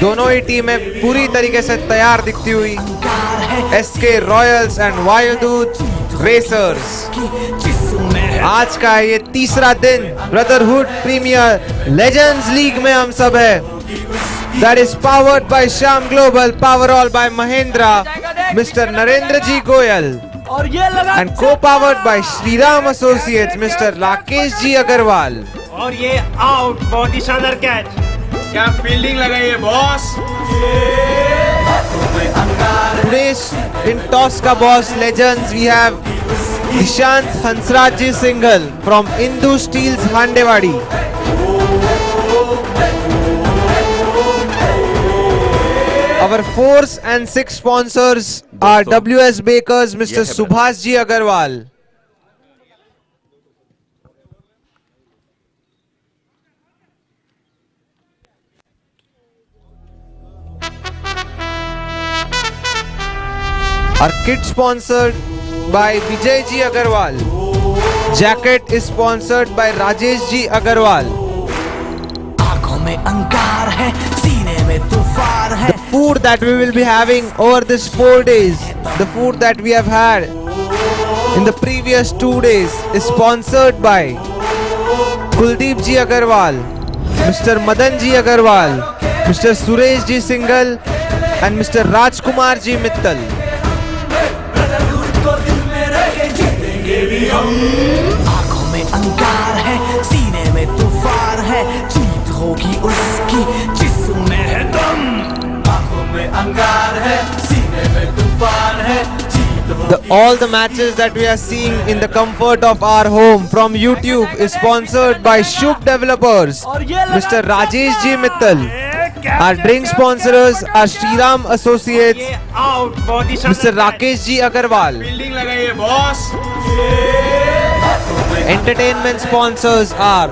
दोनों ही टीमें पूरी तरीके से तैयार दिखती हुई। SK Royals and Vayudut racers. आज का ये तीसरा दिन ब्रदरहुड प्रीमियर लेजेंड्स लीग में हम सब है। That is powered by Shyam Global, power all by Mahindra, mister Narendra ji Goyal, and co powered by Shriram Associates, mister Rakesh ji Agarwal. और ये आउट, बहुत ही शानदार कैच। क्या फील्डिंग लगाई है बॉस। Today's in toss का boss legends we have Ishant Hansraj ji Singhal from Hindu Steels Handewadi. Our 4th and 6th sponsors are WS Bakers, Mr. Subhash ji Agarwal. Our kit sponsored by Vijay ji Agarwal. Jacket is sponsored by Rajesh ji Agarwal. आँखों में अंगार है, सीने में तूफान है। The food that we will be having over this 4 days, the food that we have had in the previous 2 days is sponsored by Kuldeep ji Agarwal, Mr. Madan ji Agarwal, Mr. Suresh ji Singhal, and Mr. Rajkumar ji Mittal. आँखों में अंगार है, सीने में तूफान है, जीत होगी उसकी जिस्म में है दम। आँखों में अंगार है, सीने में तूफान है, All the matches that we are seeing in the comfort of our home from YouTube is sponsored by Shubh Developers, Mr. Rajesh Ji Mittal. Our drink sponsors are Shriram Associates, Mr. Rakesh Ji Agarwal. Fielding लगाई है boss. Entertainment sponsors are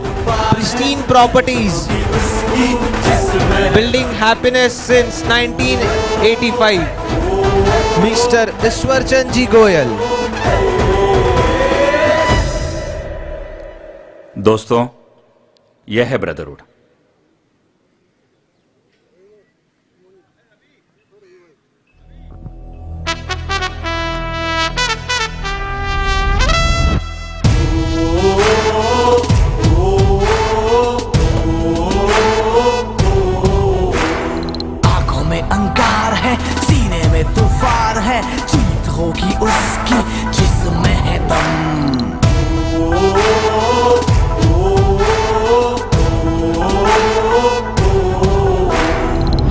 Pristine Properties, building happiness since 1985, Mr. Ishwarchand Ji Goyal. दोस्तों, यह है brotherhood. सीने में तूफान है, जीत होगी उसकी जिस्म में है दम।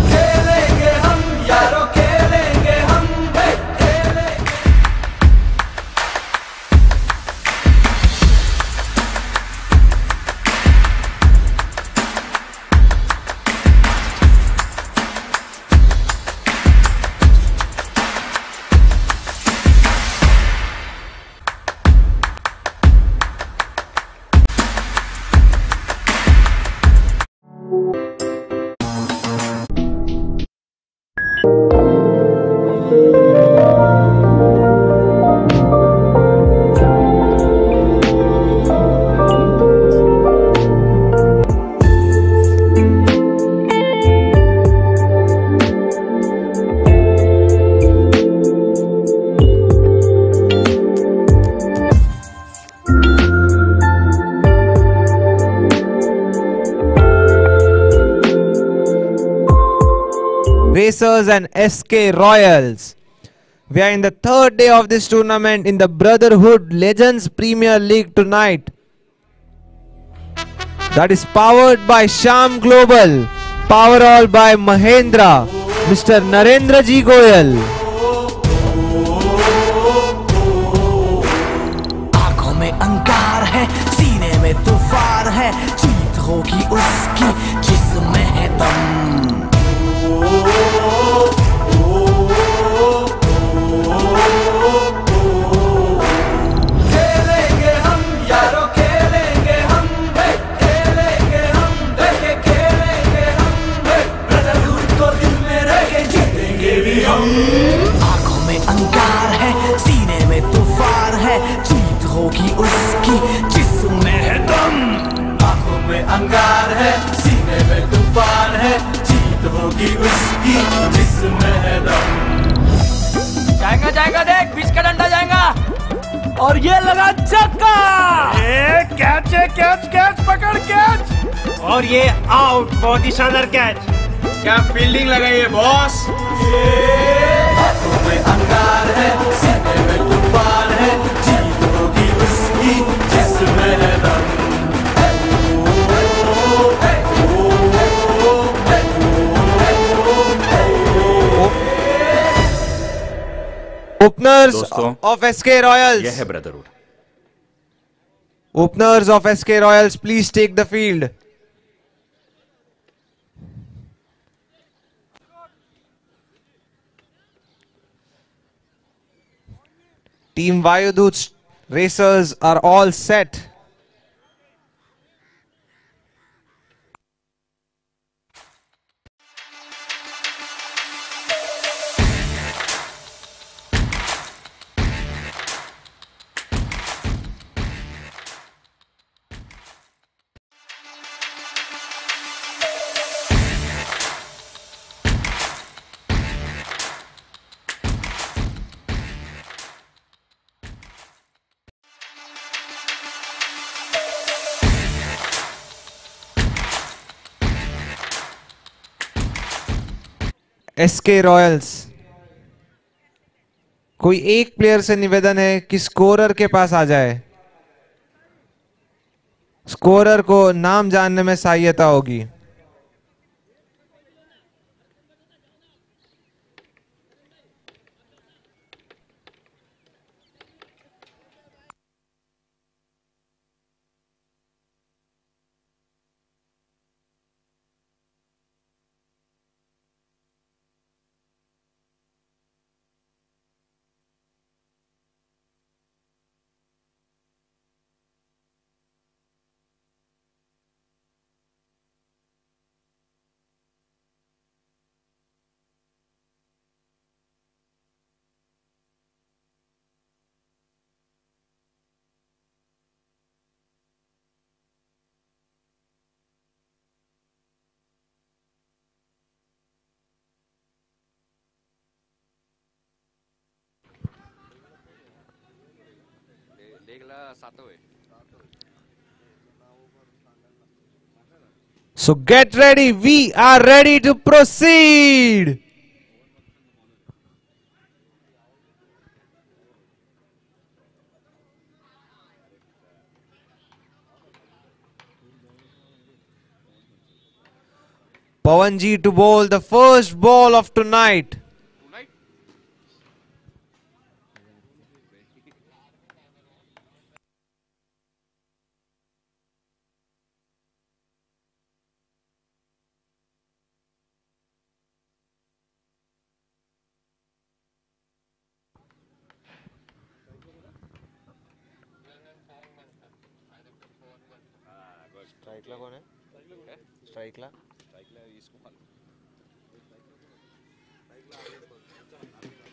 खेलेंगे हम यारों, खेलेंगे हम, Racers and SK Royals. We are in the 3rd day of this tournament in the Brotherhood Legends Premier League tonight. That is powered by Sham Global, power all by Mahindra, Mr. Narendra Ji Goyal. आँखों में अंगार है, सीने में तूफान है, जीत होगी उसकी जिस्म में है दम। खेलेंगे हम यारों, खेलेंगे हम, खेलेंगे हम, खेलेंगे हम, ब्रदरहुड को दिल में रखे जीतेंगे भी हम। आँखों में अंगार है, सीने में तूफान है, जीत होगी उसकी जिस्म में है दम। आँखों में अंगार है, सीने में तूफान है, जीत होगी उसकी जिसमें है दम। जाएगा जाएगा, देख बीच का डंडा जाएगा और ये लगा छक्का। कैच है, कैच कैच पकड़ कैच, और ये आउट। बहुत ही शानदार कैच। क्या फील्डिंग लगाई है बॉस। हाथों में अंगार है, सीने में तूफान है, जीत होगी उसकी जिसमें है दम। ओपनर्स दोस्तों, ऑफ एसके रॉयल्स, यह है brotherhood. Openers of SK Royals, please take the field. Team Vayudut racers are all set. SK Royals, कोई एक प्लेयर से निवेदन है कि स्कोरर के पास आ जाए। स्कोरर को नाम जानने में सहायता होगी। So get ready, we are ready to proceed. Pawanji to bowl the first ball of tonight.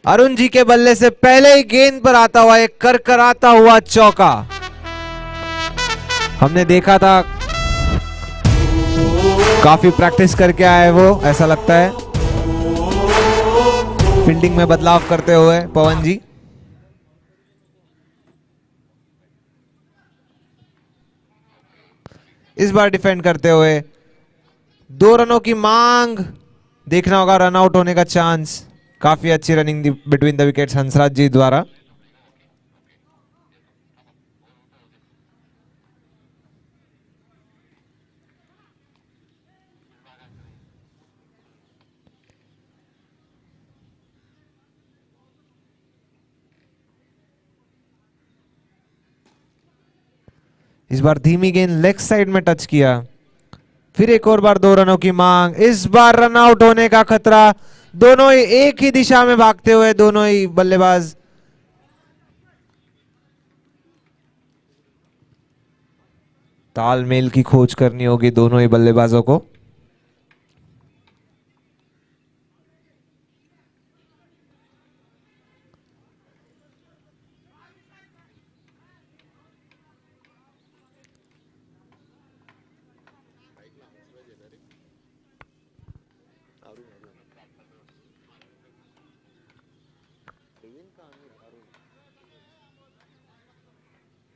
Arun ji के बल्ले से पहले ही गेंद पर आता हुआ एक करकराता हुआ चौका हमने देखा था। काफी प्रैक्टिस करके आए वो, ऐसा लगता है फील्डिंग में बदलाव करते हुए पवन जी। इस बार डिफेंड करते हुए 2 रनों की मांग, देखना होगा रन आउट होने का चांस। काफी अच्छी running between the wickets Hansraj ji द्वारा। इस बार धीमी गेंद लेग साइड में टच किया। फिर एक और बार 2 रनों की मांग। इस बार रन आउट होने का खतरा। दोनों ही एक ही दिशा में भागते हुए दोनों ही बल्लेबाज। तालमेल की खोज करनी होगी दोनों ही बल्लेबाजों को।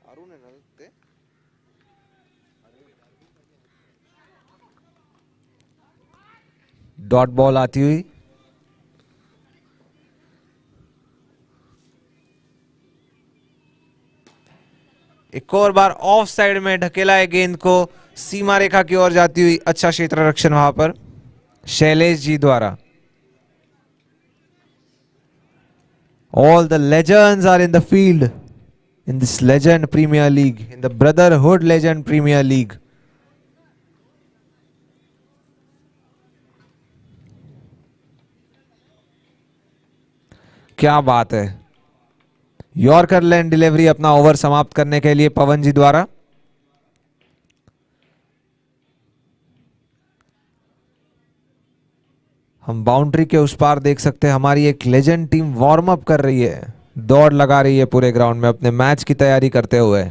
अरुण है ना ते? डॉट बॉल आती हुई, एक और बार ऑफ साइड में ढकेला है गेंद को, सीमा रेखा की ओर जाती हुई। अच्छा क्षेत्र रक्षण वहां पर शैलेश जी द्वारा। All the legends are in the field in this legend Premier League, in the Brotherhood Legend Premier League. क्या बात है, यॉर्कर लैंड डिलीवरी अपना ओवर समाप्त करने के लिए पवन जी द्वारा। हम बाउंड्री के उस पार देख सकते हैं हमारी एक लेजेंड टीम वार्म अप कर रही है, दौड़ लगा रही है पूरे ग्राउंड में अपने मैच की तैयारी करते हुए।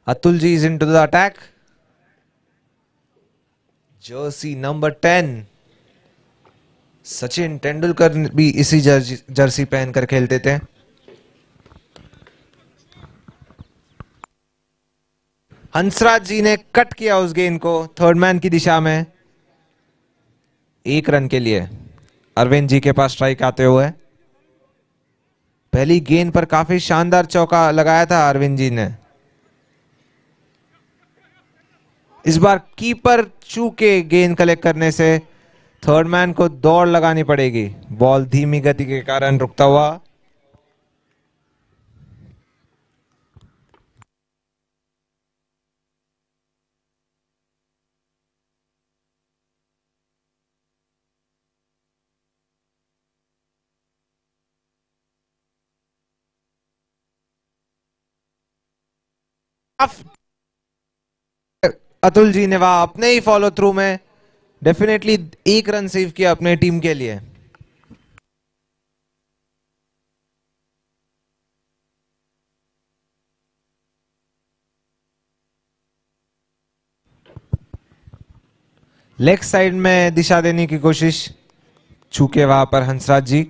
Atul ji is into the attack. Jersey number 10. Sachin Tendulkar भी इसी जर्सी पहनकर खेलते थे। हंसराज जी ने कट किया उस गेंद को थर्ड मैन की दिशा में। 1 रन के लिए अरविंद जी के पास स्ट्राइक आते हुए। पहली गेंद पर काफी शानदार चौका लगाया था अरविंद जी ने। इस बार कीपर चूके गेंद कलेक्ट करने से थर्ड मैन को दौड़ लगानी पड़ेगी। बॉल धीमी गति के कारण रुकता हुआ। अतुल जी ने वहां अपने ही फॉलो थ्रू में डेफिनेटली 1 रन सेव किया अपने टीम के लिए। लेग साइड में दिशा देने की कोशिश, चूके वहां पर Hansraj ji.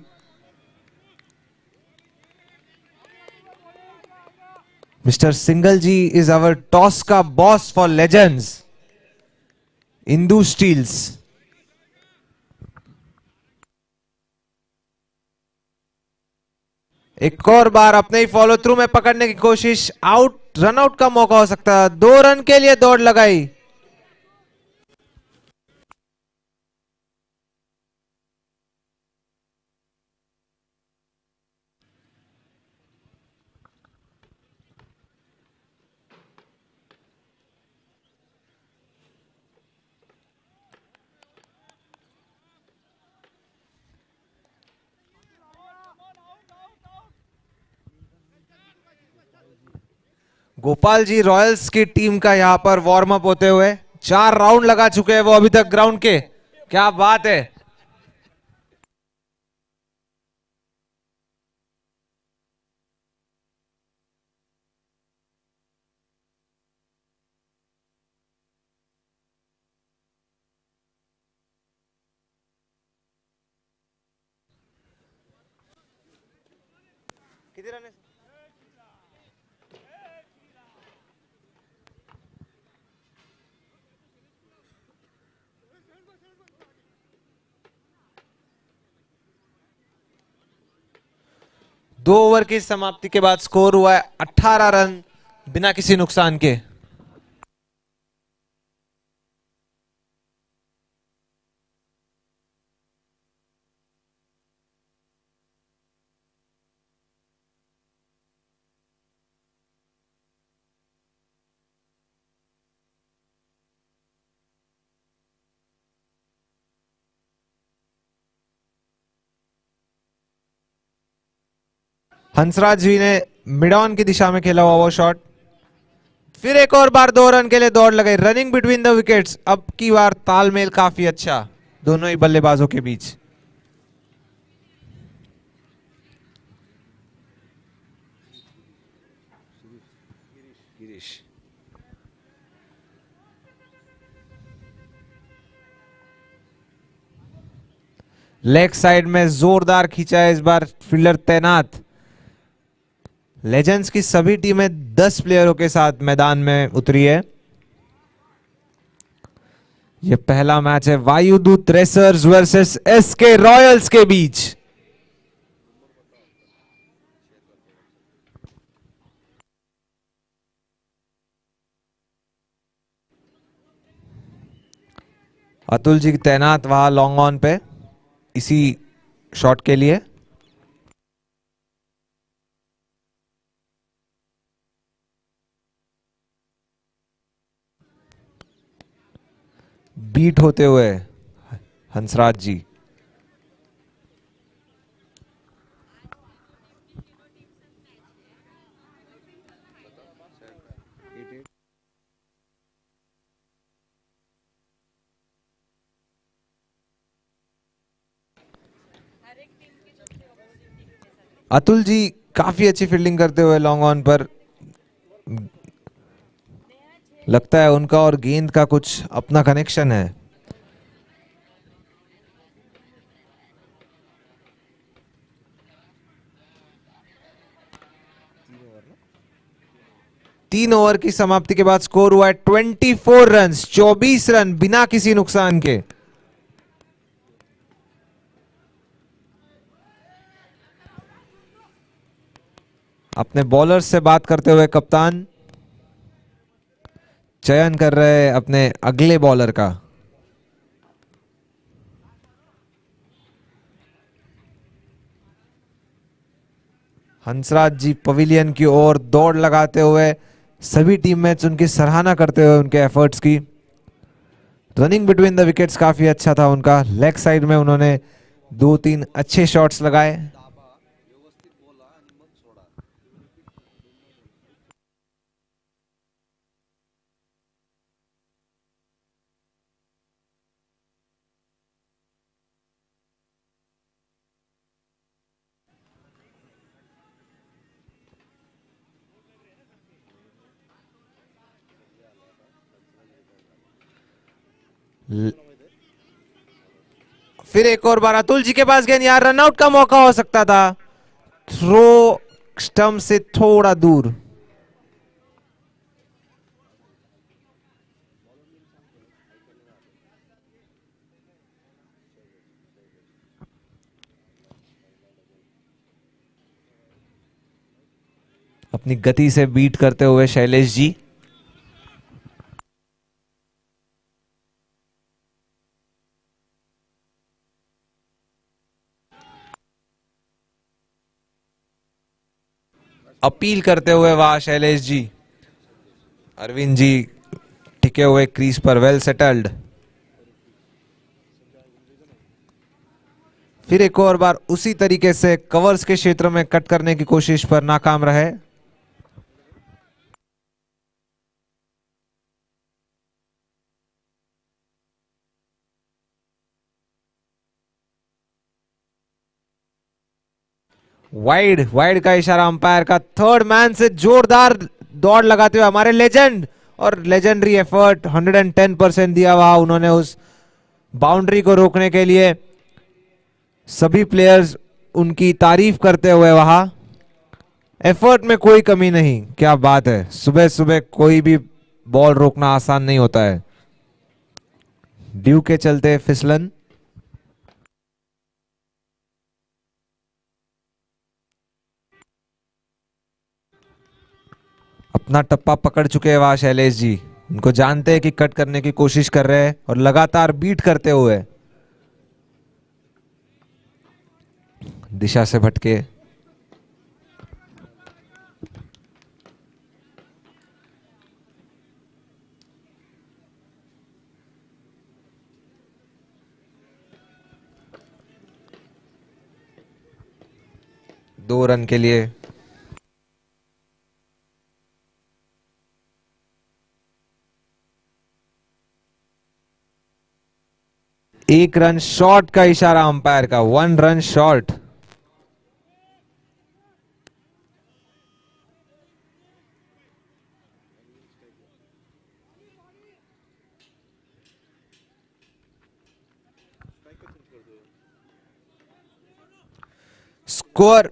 Mister Singal ji is our toss का boss for legends Indu Steels. एक और बार अपने ही फॉलो थ्रू में पकड़ने की कोशिश, आउट, रन आउट का मौका हो सकता है। 2 रन के लिए दौड़ लगाई। गोपाल जी रॉयल्स की टीम का यहां पर वार्म अप होते हुए 4 राउंड लगा चुके हैं वो अभी तक ग्राउंड के। क्या बात है। कितने रन है? दो ओवर की समाप्ति के बाद स्कोर हुआ है 18 रन बिना किसी नुकसान के। हंसराज जी ने मिड ऑन की दिशा में खेला हुआ वो शॉट। फिर एक और बार 2 रन के लिए दौड़ लगाई, रनिंग बिटवीन द विकेट्स। अब की बार तालमेल काफी अच्छा दोनों ही बल्लेबाजों के बीच। लेग साइड में जोरदार खींचा है इस बार फील्डर तैनात। लेजेंड्स की सभी टीमें 10 प्लेयरों के साथ मैदान में उतरी है। यह पहला मैच है Vayudut racers versus SK Royals के बीच। अतुल जी तैनात वहां लॉन्ग ऑन पे इसी शॉट के लिए। बीट होते हुए हंसराज जी। अतुल जी काफी अच्छी फील्डिंग करते हुए लॉन्ग ऑन पर। लगता है उनका और गेंद का कुछ अपना कनेक्शन है। तीन ओवर की समाप्ति के बाद स्कोर हुआ है 24 रन, 24 रन बिना किसी नुकसान के। अपने बॉलर्स से बात करते हुए कप्तान चयन कर रहे हैं अपने अगले बॉलर का। हंसराज जी पवेलियन की ओर दौड़ लगाते हुए सभी टीममेट्स उनकी सराहना करते हुए उनके एफर्ट्स की। रनिंग बिटवीन द विकेट्स काफी अच्छा था उनका। लेग साइड में उन्होंने 2-3 अच्छे शॉट्स लगाए। फिर एक और बार अतुल जी के पास गेंद, यार रनआउट का मौका हो सकता था। थ्रो स्टंप से थोड़ा दूर। अपनी गति से बीट करते हुए शैलेश जी। अपील करते हुए वाह शैलेश जी। अरविंद जी टिके हुए क्रीज पर, वेल सेटल्ड। फिर एक और बार उसी तरीके से कवर्स के क्षेत्र में कट करने की कोशिश पर नाकाम रहे। वाइड वाइड का इशारा अंपायर का। थर्ड मैन से जोरदार दौड़ लगाते हुए हमारे लेजेंड, और लेजेंडरी एफर्ट 110% दिया हुआ उन्होंने उस बाउंड्री को रोकने के लिए। सभी प्लेयर्स उनकी तारीफ करते हुए वहां। एफर्ट में कोई कमी नहीं। क्या बात है, सुबह सुबह कोई भी बॉल रोकना आसान नहीं होता है। ड्यू के चलते फिसलन। अपना टप्पा पकड़ चुके हैं वहां शैलेश जी। उनको जानते हैं कि कट करने की कोशिश कर रहे हैं और लगातार बीट करते हुए दिशा से भटके। दो रन के लिए 1 रन शॉर्ट का इशारा अंपायर का, 1 रन शॉर्ट। स्कोर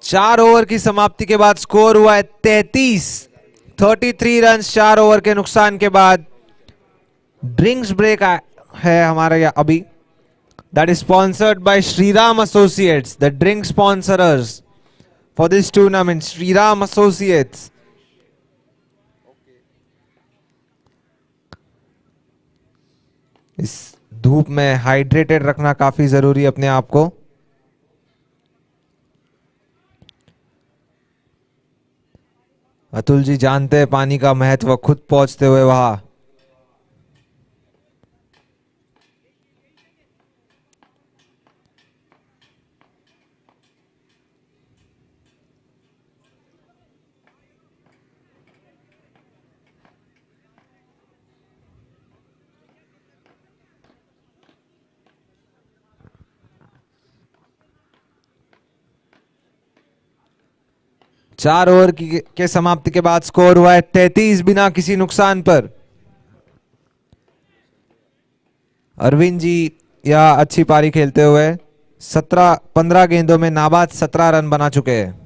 चार ओवर की समाप्ति के बाद स्कोर हुआ है 33 रन 4 ओवर के नुकसान के बाद। ड्रिंक्स ब्रेक है हमारे यहाँ अभी, that is sponsored bye Shriram associates, the drink sponsors for this tournament, Shriram associates. इस धूप में हाइड्रेटेड रखना काफी जरूरी है अपने आप को। अतुल जी जानते हैं पानी का महत्व, खुद पहुंचते हुए वहां। चार ओवर के समाप्ति के बाद स्कोर हुआ है 33 बिना किसी नुकसान पर। अरविंद जी यह अच्छी पारी खेलते हुए 15 गेंदों में नाबाद 17 रन बना चुके हैं।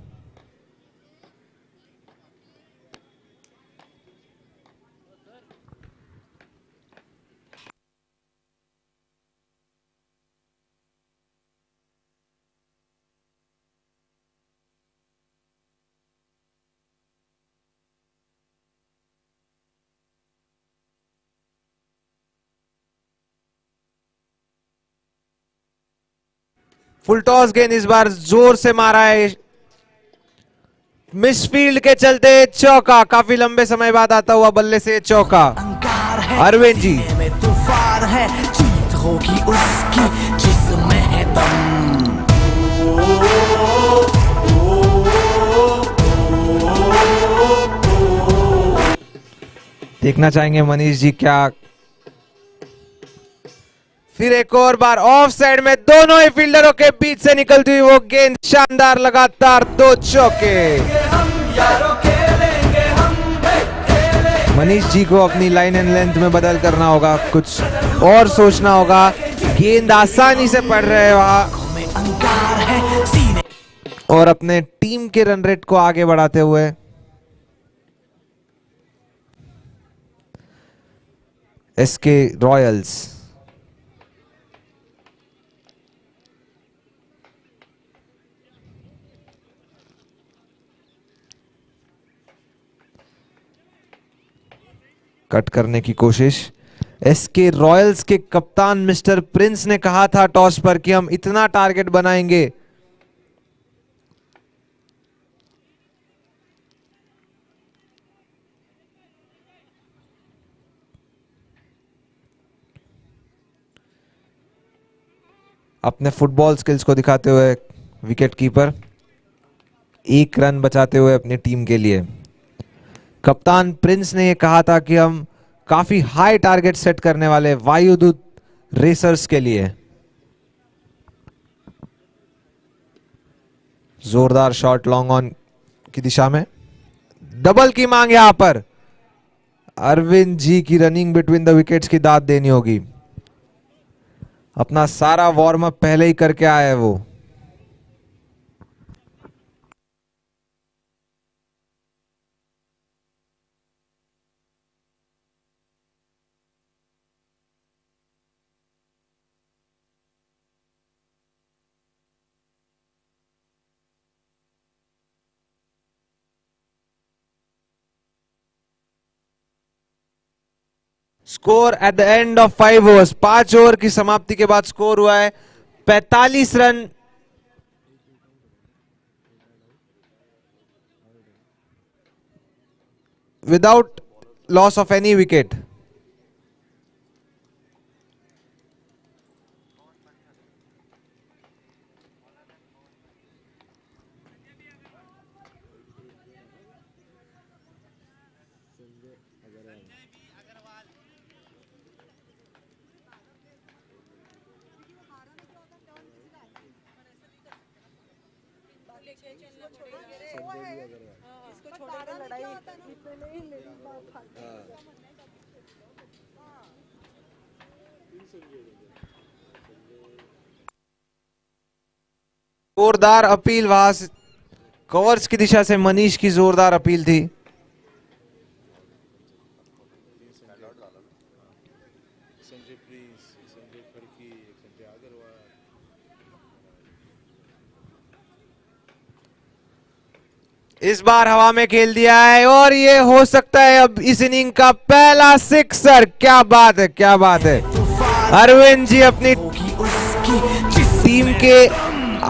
फुल टॉस गेंद इस बार जोर से मारा है, मिसफील्ड के चलते चौका, काफी लंबे समय बाद आता हुआ बल्ले से चौका। अरविंद जी तूफान है, जीत होगी उसकी जिसमें है दम। देखना चाहेंगे मनीष जी क्या फिर एक और बार ऑफ साइड में दोनों ही फील्डरों के बीच से निकलती हुई वो गेंद, शानदार लगातार 2 चौके। मनीष जी को अपनी लाइन एंड लेंथ में बदल करना होगा, कुछ और सोचना होगा। गेंद आसानी से पड़ रहे हैं वहां और अपने टीम के रन रेट को आगे बढ़ाते हुए एसके रॉयल्स। कट करने की कोशिश। एसके रॉयल्स के कप्तान मिस्टर प्रिंस ने कहा था टॉस पर कि हम इतना टारगेट बनाएंगे। अपने फुटबॉल स्किल्स को दिखाते हुए विकेट कीपर 1 रन बचाते हुए अपनी टीम के लिए। कप्तान प्रिंस ने यह कहा था कि हम काफी हाई टारगेट सेट करने वाले वायुदूत रेसर्स के लिए। जोरदार शॉट लॉन्ग ऑन की दिशा में, डबल की मांग यहां पर। अरविंद जी की रनिंग बिटवीन द विकेट्स की दाद देनी होगी। अपना सारा वार्म अप पहले ही करके आया है वो। Score at the end of 5 overs, 5 over की समाप्ति के बाद स्कोर हुआ है 45 run without loss of any wicket. जोरदार अपील वहां से कवर्स की दिशा से मनीष की जोरदार अपील थी। इस बार हवा में खेल दिया है और ये हो सकता है अब इस इनिंग का पहला सिक्सर। क्या बात है, क्या बात है। अरविंद जी अपनी टीम के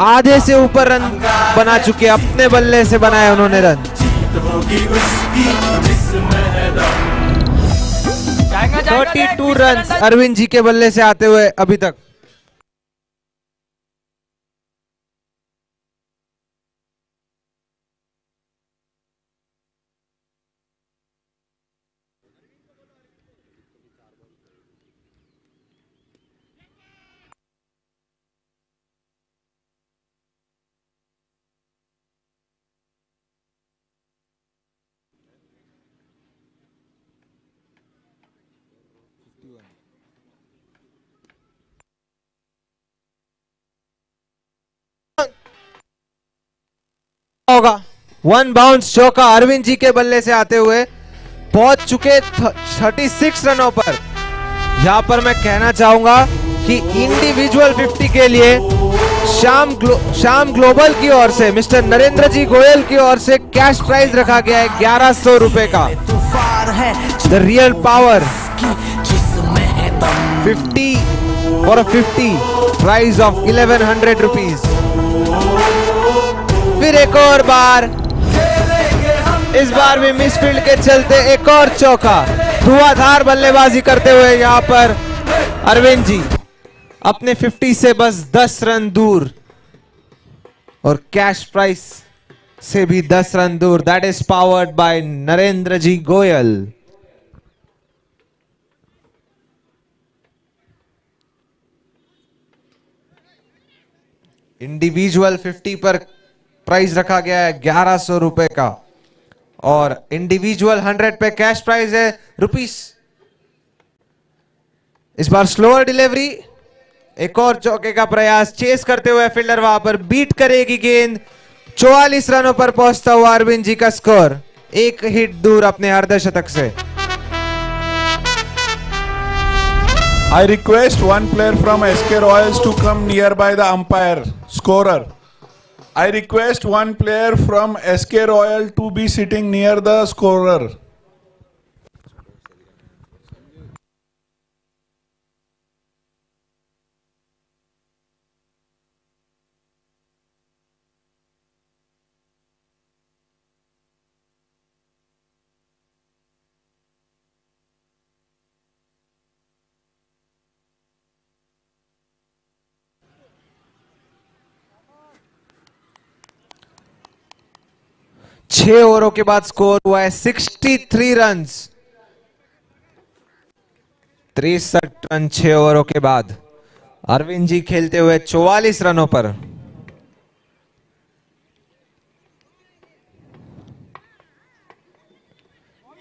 आधे से ऊपर रन बना चुके, अपने बल्ले से बनाए उन्होंने रन। 32 रन अरविंद जी के बल्ले से आते हुए अभी तक। होगा 1 बाउंस चौका अरविंद जी के बल्ले से आते हुए पहुंच चुके 36 रनों पर। यहां पर मैं कहना चाहूंगा कि इंडिविजुअल 50 के लिए श्याम ग्लोबल की ओर से मिस्टर नरेंद्र जी गोयल की ओर से कैश प्राइज रखा गया है 1100 रुपए का। The real power 50 for a 50 prize of 1100 rupees. फिर एक और बार, इस बार भी मिसफील्ड के चलते एक और चौका। धुआंधार बल्लेबाजी करते हुए यहां पर अरविंद जी अपने 50 से बस 10 रन दूर और कैश प्राइस से भी 10 रन दूर। That is powered by Narendra ji Goyal. Individual 50 पर प्राइस रखा गया है 1100 रुपए का और इंडिविजुअल 100 पे कैश प्राइस है रुपीस। इस बार स्लोअर डिलीवरी, एक और चौके का प्रयास, चेस करते हुए फील्डर वहां पर बीट करेगी गेंद। 44 रनों पर पहुंचता हुआ अरविंद जी का स्कोर, एक हिट दूर अपने अर्धशतक से। I request one player from SK Royals to come nearby the umpire scorer. I request one player from SK Royal to be sitting near the scorer. छह ओवरों के बाद स्कोर हुआ है 63 रन। 63 रन 6 ओवरों के बाद। अरविंद जी खेलते हुए 44 रनों पर।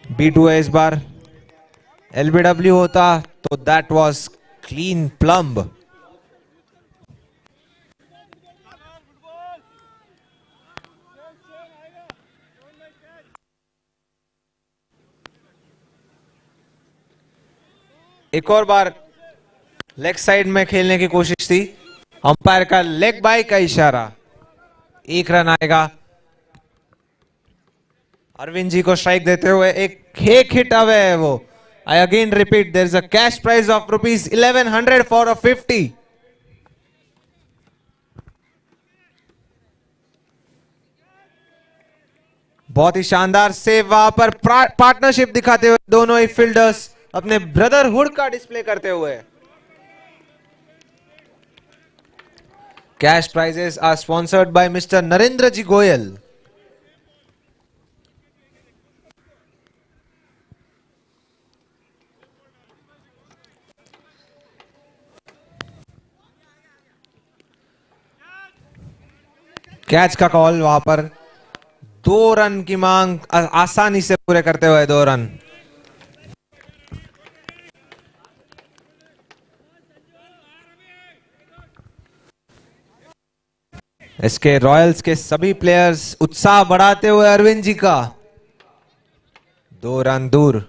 बीट हुआ इस बार। एलबीडब्ल्यू होता तो दैट वाज क्लीन प्लम्ब। एक और बार लेग साइड में खेलने की कोशिश थी, अंपायर का लेग बाय का इशारा। 1 रन आएगा। अरविंद जी को स्ट्राइक देते हुए एक हिट अवे है वो। I again repeat, there is a cash prize of rupees 1100 for a 50। बहुत ही शानदार सेव वहां पर पार्टनरशिप दिखाते हुए दोनों ही फील्डर्स अपने ब्रदरहुड का डिस्प्ले करते हुए। Cash prizes are sponsored by mister Narendra ji Goyal. Catch का कॉल वहां पर 2 रन की मांग आसानी से पूरे करते हुए 2 रन। एसके रॉयल्स के सभी प्लेयर्स उत्साह बढ़ाते हुए अरविंद जी का 2 रन दूर।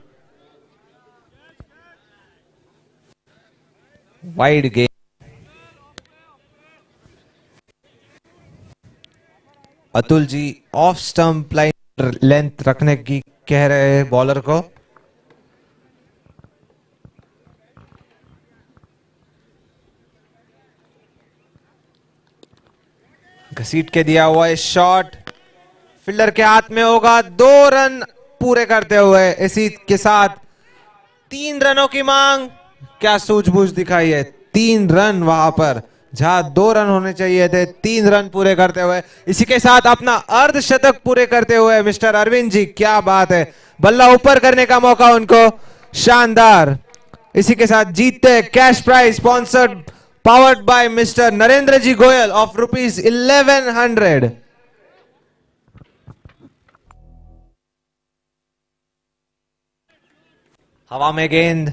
Wide game. Atul ji off stump line length रखने की कह रहे हैं बॉलर को। घसीट के दिया हुआ है शॉट, फील्डर के हाथ में होगा। 2 रन पूरे करते हुए इसी के साथ 3 रनों की मांग। क्या सूझबूझ दिखाई है। 3 रन वहां पर, जहां 2 रन होने चाहिए थे, 3 रन पूरे करते हुए इसी के साथ अपना अर्धशतक पूरे करते हुए मिस्टर अरविंद जी। क्या बात है, बल्ला ऊपर करने का मौका उनको, शानदार। इसी के साथ जीतते cash prize sponsored powered by mister Narendra ji Goyal of ₹1100। हवा में गेंद,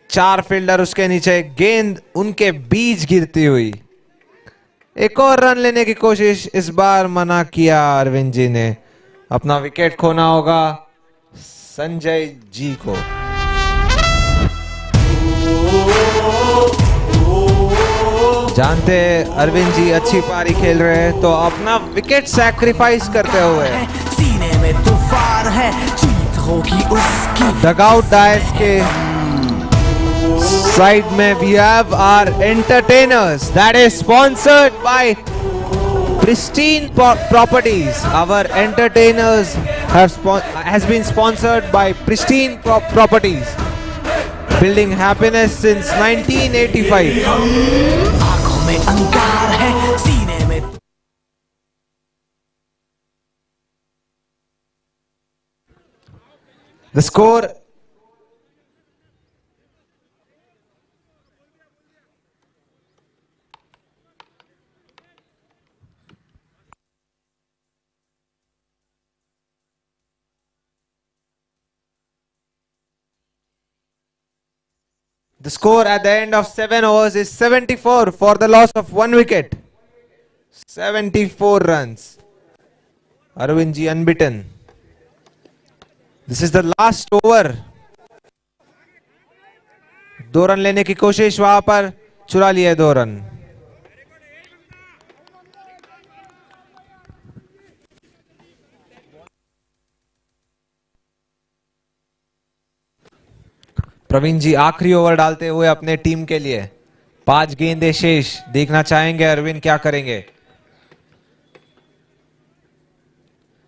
4 फील्डर उसके नीचे, गेंद उनके बीच गिरती हुई। एक और रन लेने की कोशिश, इस बार मना किया अरविंद जी ने। अपना विकेट खोना होगा संजय जी को। जानते अरविंद जी अच्छी पारी खेल रहे हैं, तो अपना विकेट सैक्रिफाइस करते हुए सीने में तूफान है, जीत होगी उसकी। डगआउट डायस के साइड में we have our entertainers that is sponsored by Pristine Properties. Our entertainers has been sponsored by Pristine Properties, building happiness since 1985. आंखों में अंगार है, सीने में the score at the end of 7 overs is 74 for the loss of 1 wicket. 74 runs. Arvind ji unbeaten. This is the last over. 2 run लेने की कोशिश, वहां पर चुरा लिए 2 रन। प्रवीण जी आखिरी ओवर डालते हुए अपने टीम के लिए। 5 गेंदें शेष, देखना चाहेंगे अरविंद क्या करेंगे।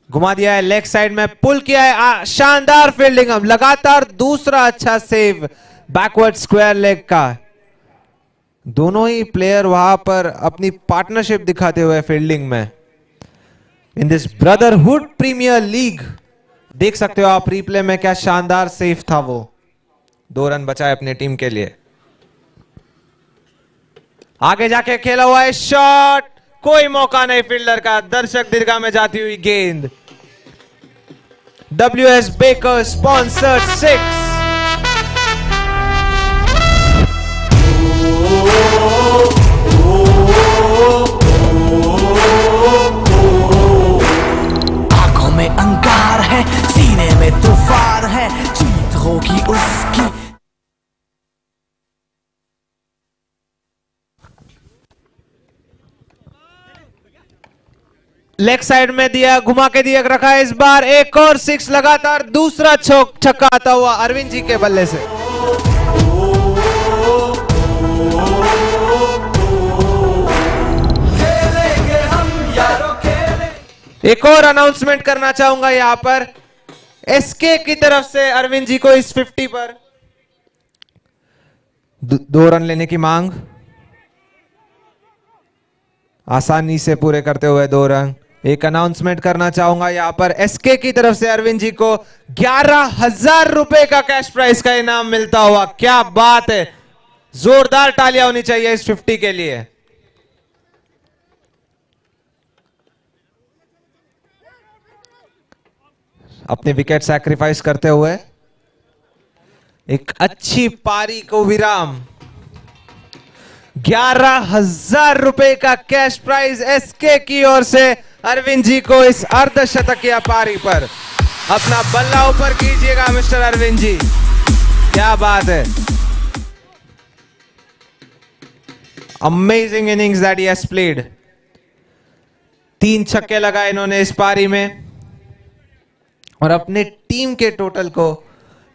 घुमा दिया है लेग साइड में, पुल किया है, शानदार फील्डिंग। अब लगातार दूसरा अच्छा सेव बैकवर्ड स्क्वायर लेग का। दोनों ही प्लेयर वहां पर अपनी पार्टनरशिप दिखाते हुए फील्डिंग में। In this brotherhood premier league देख सकते हो आप रिप्ले में, क्या शानदार सेव था वो। 2 रन बचाए अपने टीम के लिए। आगे जाके खेला हुआ है शॉट, कोई मौका नहीं फील्डर का। दर्शक दीर्घा में जाती हुई गेंद। WS baker sponsored 6। आंखों में अंगार है, सीने में तूफान है, जीत होगी उसकी। लेग साइड में दिया, घुमा के दिया, रखा है। इस बार एक और 6 लगातार, दूसरा छक्का आता हुआ अरविंद जी के बल्ले से। एक और अनाउंसमेंट करना चाहूंगा यहां पर एसके की तरफ से अरविंद जी को इस 50 पर 2 रन लेने की मांग, आसानी से पूरे करते हुए 2 रन। एक अनाउंसमेंट करना चाहूंगा यहां पर एसके की तरफ से अरविंद जी को 11,000 रुपए का कैश प्राइज का इनाम मिलता हुआ। क्या बात है, जोरदार तालियां होनी चाहिए इस 50 के लिए। अपने विकेट सैक्रिफाइस करते हुए एक अच्छी पारी को विराम। 11,000 रुपए का कैश प्राइज एसके की ओर से अरविंद जी को इस अर्धशतकीय पारी पर। अपना बल्ला ऊपर कीजिएगा मिस्टर अरविंद जी, क्या बात है। Amazing innings that he has played. 3 छक्के लगाए इन्होंने इस पारी में और अपने टीम के टोटल को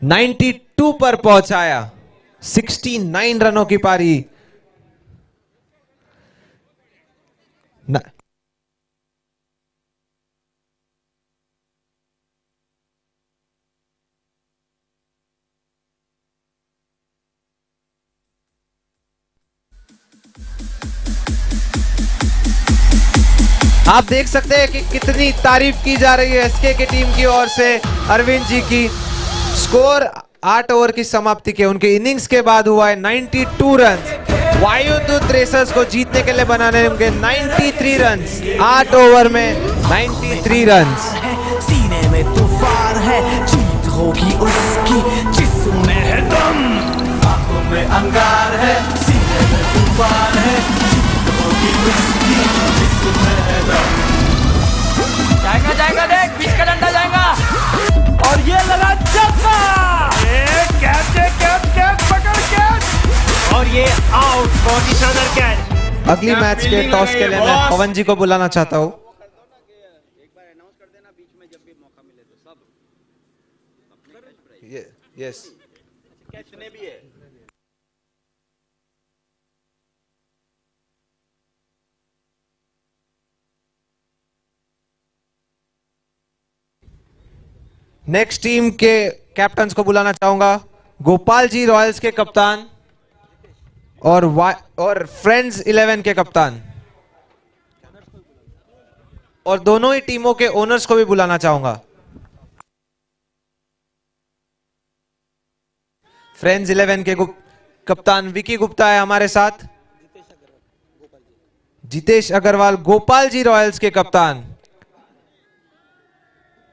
92 पर पहुंचाया। 69 रनों की पारी। आप देख सकते हैं कि कितनी तारीफ की जा रही है एसके की टीम की ओर से अरविंद जी की। स्कोर 8 ओवर की समाप्ति के उनके इनिंग्स के बाद हुआ है 92 रन। वायुदूत रेसर्स को जीतने के लिए बनाने होंगे 93 रन। 8 ओवर में 93 रन। सीने में तूफान है, जीत होगी उसकी जिसमें है दम। आंखों में अंगार है, सीने में तूफान है, जीत होगी उसकी जिसमें है दम। जाएगा जाएगा देख, बीच का डंडा जाएगा और ये लगा छक्का। कैच है, कैच कैच पकड़ कैच और ये आउट। बहुत ही शानदार कैच। अगली मैच के टॉस के लिए मैं पवन जी को बुलाना चाहता हूं। यस नेक्स्ट टीम के कैप्टन को बुलाना चाहूंगा। गोपाल जी रॉयल्स के कप्तान और फ्रेंड्स 11 के कप्तान, और दोनों ही टीमों के ओनर्स को भी बुलाना चाहूंगा। फ्रेंड्स 11 के कप्तान विकी गुप्ता है हमारे साथ, जितेश अग्रवाल। गोपाल जी रॉयल्स के कप्तान,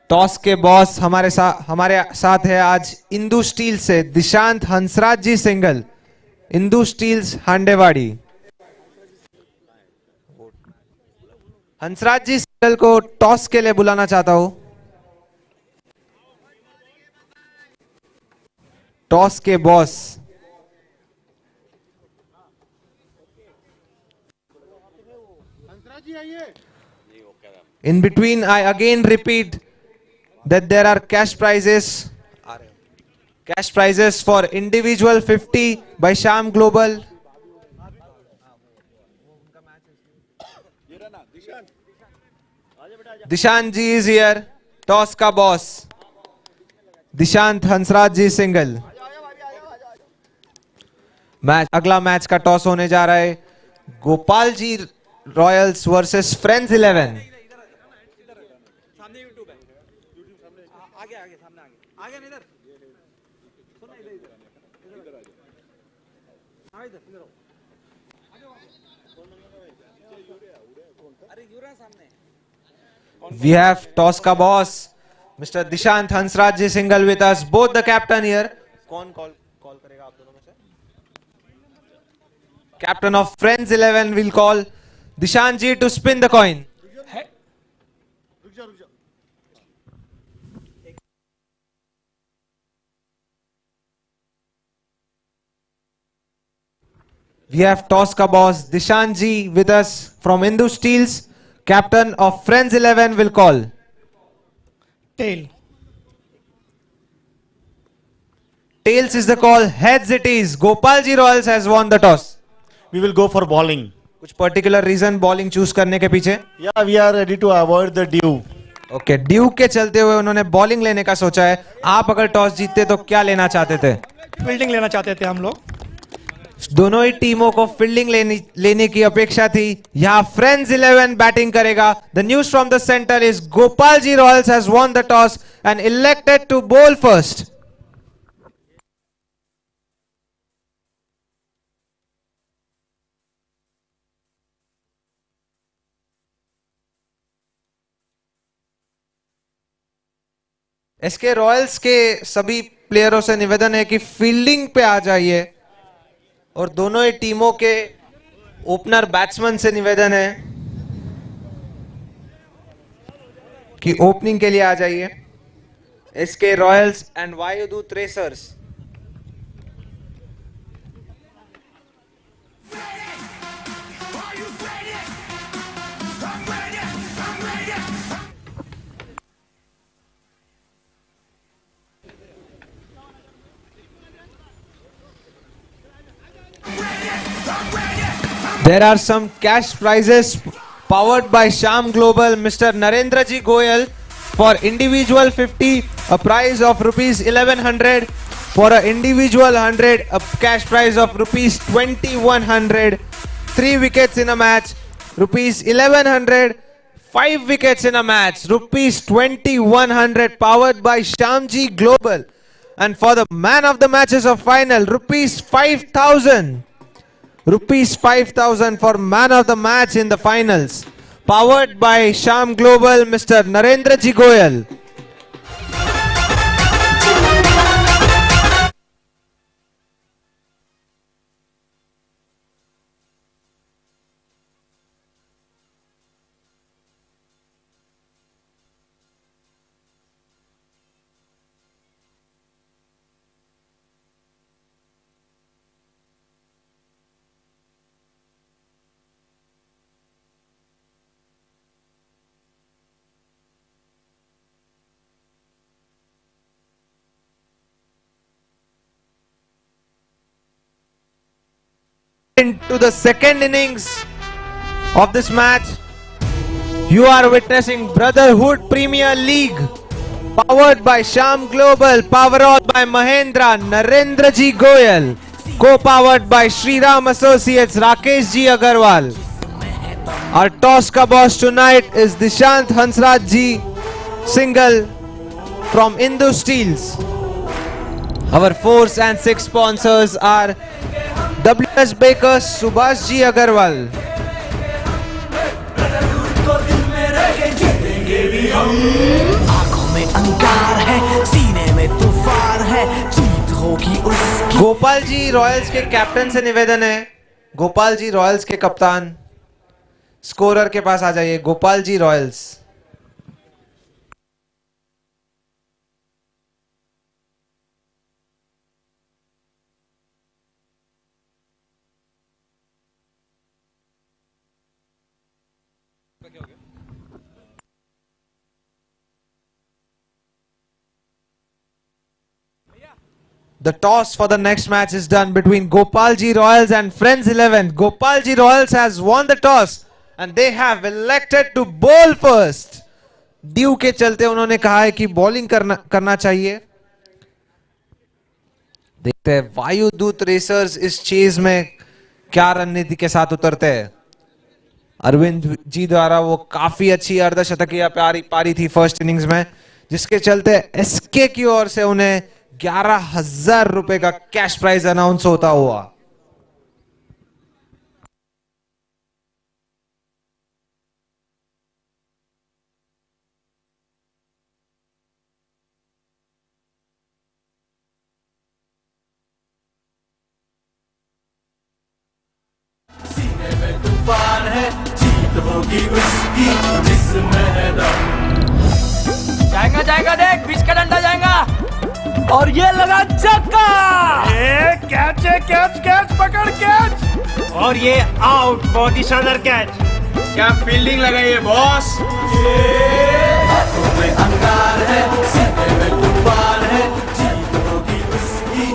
टॉस के बॉस हमारे साथ है आज इंदू स्टील से Dishant Hansraj ji single, Indu steels हांडेवाड़ी। Hansraj ji single को टॉस के लिए बुलाना चाहता हूं। टॉस के boss in between I again repeat that there are cash prizes for individual 50 by Sham Global. Dishant ji is here, toss ka boss Dishant Hansraj ji single. अगला match का toss होने जा रहा है Gopal ji Royals versus Friends 11। We have toss ka boss Mr. Dishant Hansraj ji single with us, both the captain here. कौन call करेगा आप दोनों में से? Captain of Friends 11 will call Dishant ji to spin the coin. We have toss ka boss Dishant ji with us from Hindu Steels. Captain of Friends 11 will call. Tail. Tails is the call. Heads it is. Gopal ji Royals has won the toss. We will go for bowling. कुछ particular reason bowling choose करने के पीछे? Yeah, we are ready to avoid the dew. Okay, due के चलते हुए उन्होंने bowling लेने का सोचा है। आप अगर टॉस जीतते तो क्या लेना चाहते थे? फील्डिंग लेना चाहते थे हम लोग। दोनों ही टीमों को फील्डिंग लेने की अपेक्षा थी। यहाँ फ्रेंड्स 11 बैटिंग करेगा। The news from the centre is Gopal ji Royals has won the toss and elected to bowl first. SK Royals के सभी प्लेयरों से निवेदन है कि फील्डिंग पे आ जाइए और दोनों ही टीमों के ओपनर बैट्समैन से निवेदन है कि ओपनिंग के लिए आ जाइए। SK Royals and Vayudut racers. There are some cash prizes powered by Sham Global. Mr. Narendra Ji Goyal for individual 50, a prize of rupees 1100. For an individual 100, a cash prize of rupees 2100. 3 wickets in a match, rupees 1100. 5 wickets in a match, rupees 2100, powered by Shamji Global. And for the man of the matches of final, rupees 5000. Rupees 5000 for man of the match in the finals, powered by Sham Global, Mr. Narendra Ji Goyal. Into the second innings of this match, you are witnessing Brotherhood Premier League, powered by Sham Global, powered by Mahendra, Narendra Ji Goyal, co-powered by Shriram Associates, Rakesh Ji Agarwal. Our toss ka boss tonight is Dishant Hansraj Ji Singhal from Indu Steels. Our 4th and 6th sponsors are WS Bakers, Subhash Ji Agarwal. आंखों में अंगार है, सीने में तूफान है, जीत होगी उसकी। गोपाल जी रॉयल्स के कैप्टन से निवेदन है, गोपाल जी रॉयल्स के कप्तान स्कोरर के पास आ जाइए। Gopal ji Royals. The toss for the next match is done between Gopalji Royals and Friends 11. Gopalji Royals has won the toss and they have elected to bowl first. Due के चलते उन्होंने कहा है कि बॉलिंग करना चाहिए। देखते हैं वायुदूत रेसर्स इस चेज में क्या रणनीति के साथ उतरते हैं। अरविंद जी द्वारा वो काफी अच्छी अर्धशतकीय पारी थी फर्स्ट इनिंग्स में, जिसके चलते एसके की ओर से उन्हें 11,000 रुपए का कैश प्राइज अनाउंस होता हुआ। सीने में तूफान है, जीत होगी उसकी जिसमें है दम। जाएगा जाएगा देख, बीच का डंडा जाएगा और ये लगा चक्का। ये कैच है, कैच कैच पकड़ कैच, और ये आउट। बहुत ही शानदार कैच। क्या फील्डिंग लगाई है बॉस। हाथों में अंगार है, सीने में तूफान है, जीत होगी उसकी।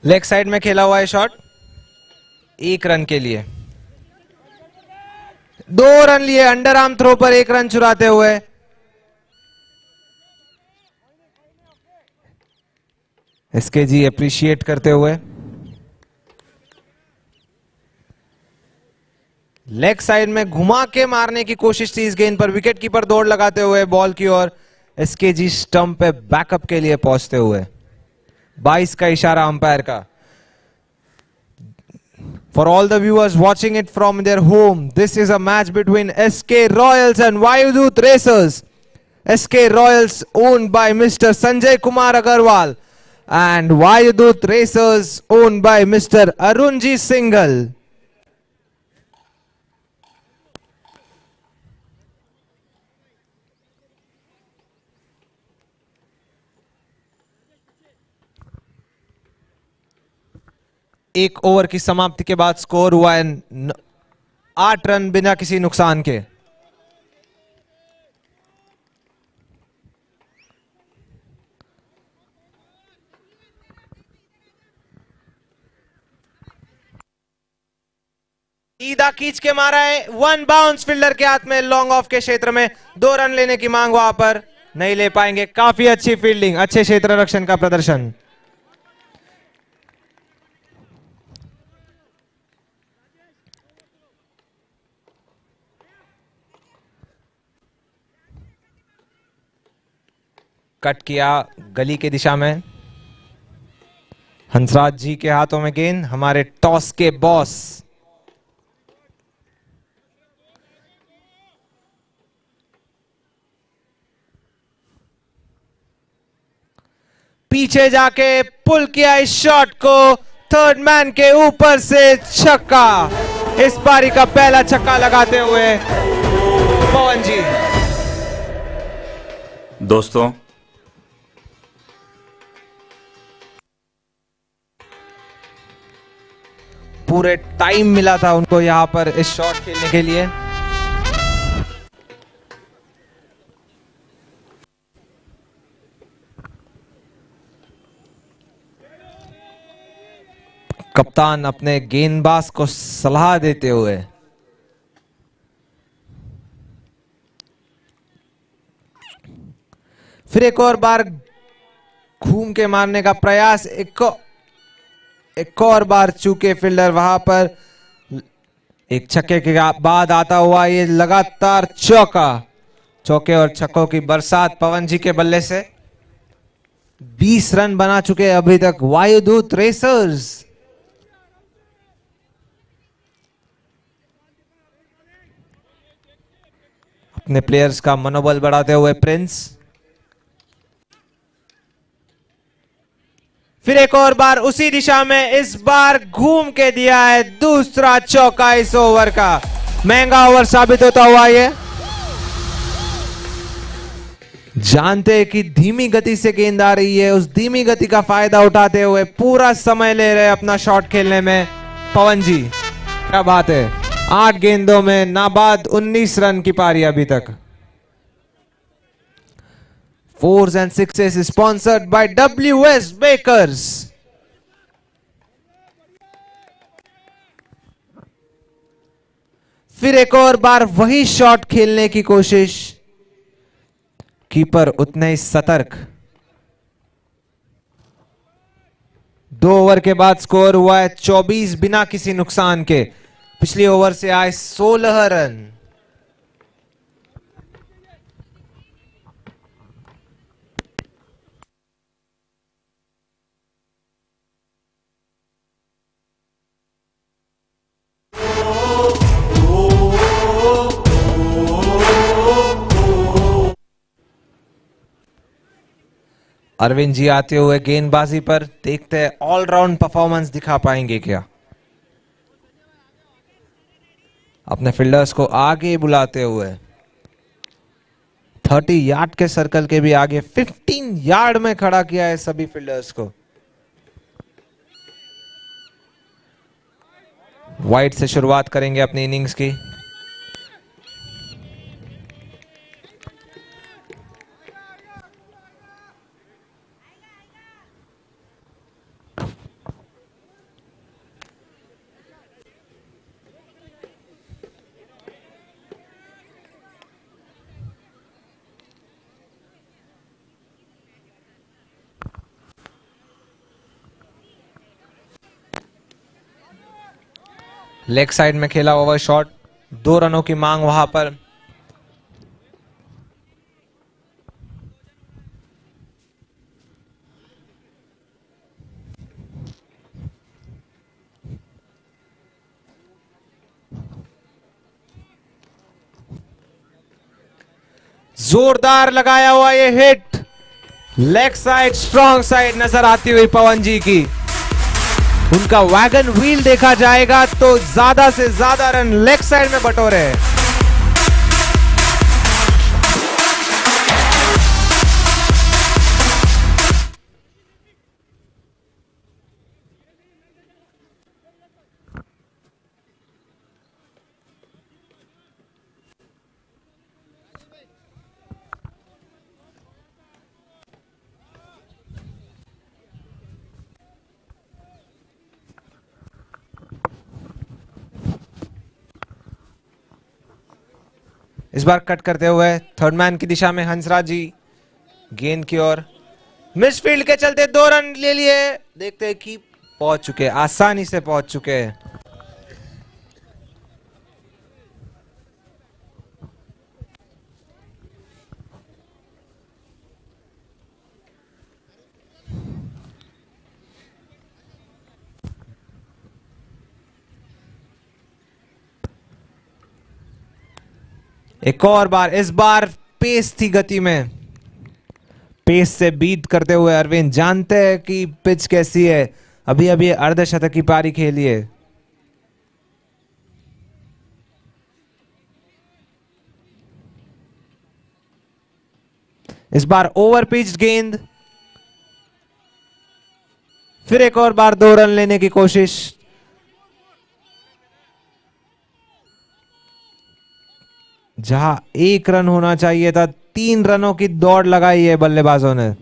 लेग साइड में खेला हुआ है शॉट, 1 रन के लिए। 2 रन लिए अंडर आर्म थ्रो पर, 1 रन चुराते हुए। एसकेजी अप्रिशिएट करते हुए। लेग साइड में घुमा के मारने की कोशिश थी इस गेंद पर, विकेट कीपर दौड़ लगाते हुए बॉल की ओर। एसकेजी स्टंप पे बैकअप के लिए पहुंचते हुए। 22 का इशारा अंपायर का। For all the viewers watching it from their home, this is a match between SK Royals and Vayudut Racers. SK Royals owned by Mr. Sanjay Kumar Agarwal and Vayudut Racers owned by Mr. Arunji Singhal. एक over की समाप्ति के बाद score हुआ है 8 run बिना किसी नुकसान के। सीधा खींच के मारा है, 1 बाउंस फील्डर के हाथ में लॉन्ग ऑफ के क्षेत्र में। 2 रन लेने की मांग वहां पर नहीं ले पाएंगे। काफी अच्छी फील्डिंग, अच्छे क्षेत्र रक्षण का प्रदर्शन। कट किया गली की दिशा में। हंसराज जी के हाथों में गेंद, हमारे टॉस के बॉस। पीछे जाके पुल किया इस शॉट को, थर्ड मैन के ऊपर से छक्का। इस पारी का पहला छक्का लगाते हुए पवन जी। दोस्तों, पूरे टाइम मिला था उनको यहां पर इस शॉट खेलने के लिए। कप्तान अपने गेंदबाज को सलाह देते हुए फिर एक और बार घूम के मारने का प्रयास। एक और बार चूके फील्डर वहां पर। एक छक्के के बाद आता हुआ ये लगातार चौका। चौके और छक्कों की बरसात पवन जी के बल्ले से। 20 रन बना चुके अभी तक वायुदूत रेसर्स। अपने प्लेयर्स का मनोबल बढ़ाते हुए प्रिंस। फिर एक और बार उसी दिशा में, इस बार घूम के दिया है दूसरा चौका इस ओवर का। महंगा ओवर साबित होता हुआ ये। जानते हैं कि धीमी गति से गेंद आ रही है, उस धीमी गति का फायदा उठाते हुए पूरा समय ले रहे अपना शॉट खेलने में पवन जी। क्या बात है, 8 गेंदों में नाबाद 19 रन की पारी अभी तक। 4s and 6s sponsored by WS Bakers. फिर एक और बार वही शॉट खेलने की कोशिश। कीपर उतने ही सतर्क। 2 ओवर के बाद स्कोर हुआ है 24 बिना किसी नुकसान के। पिछले ओवर से आए 16 रन। अरविंद जी आते हुए गेंदबाजी पर। देखते हैं ऑलराउंड परफॉर्मेंस दिखा पाएंगे क्या। अपने फील्डर्स को आगे बुलाते हुए 30 यार्ड के सर्कल के भी आगे 15 यार्ड में खड़ा किया है सभी फील्डर्स को। वाइड से शुरुआत करेंगे अपनी इनिंग्स की। लेग साइड में खेला ओवर शॉट, 2 रनों की मांग वहां पर। जोरदार लगाया हुआ ये hit, leg side strong side नजर आती हुई पवन जी की। उनका वैगन व्हील देखा जाएगा तो ज्यादा से ज्यादा रन लेग साइड में बटोरे हैं। इस बार कट करते हुए थर्ड मैन की दिशा में हंसराज जी गेंद की ओर, मिसफील्ड के चलते 2 रन ले लिए। देखते हैं कि पहुंच चुके, आसानी से पहुंच चुके। एक और बार, इस बार पेस थी गति में, पेस से बीट करते हुए अरविंद जानते हैं कि पिच कैसी है। अभी अभी अर्धशतक की पारी खेली है। इस बार ओवर पिच्ड गेंद, फिर एक और बार 2 रन लेने की कोशिश। जहां 1 रन होना चाहिए था, 3 रनों की दौड़ लगाई है बल्लेबाजों ने।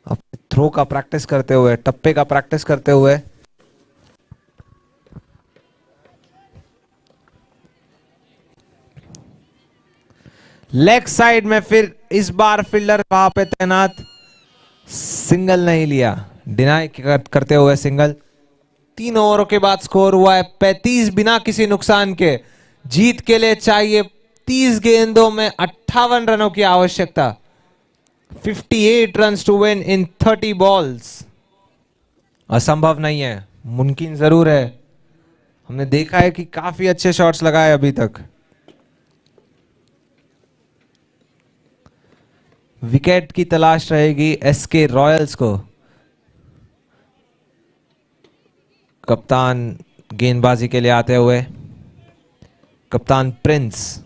अब थ्रो का प्रैक्टिस करते हुए, टप्पे का प्रैक्टिस करते हुए लेग साइड में, फिर इस बार फील्डर वहां पे तैनात, सिंगल नहीं लिया, डिनाई करते हुए सिंगल। 3 ओवरों के बाद स्कोर हुआ है 35 बिना किसी नुकसान के। जीत के लिए चाहिए 30 गेंदों में 58 रनों की आवश्यकता। 58 runs to win in 30 balls. असंभव नहीं है, मुमकिन जरूर है। हमने देखा है कि काफी अच्छे शॉट्स लगाए अभी तक। विकेट की तलाश रहेगी एसके रॉयल्स को। कप्तान गेंदबाजी के लिए आते हुए, कप्तान प्रिंस।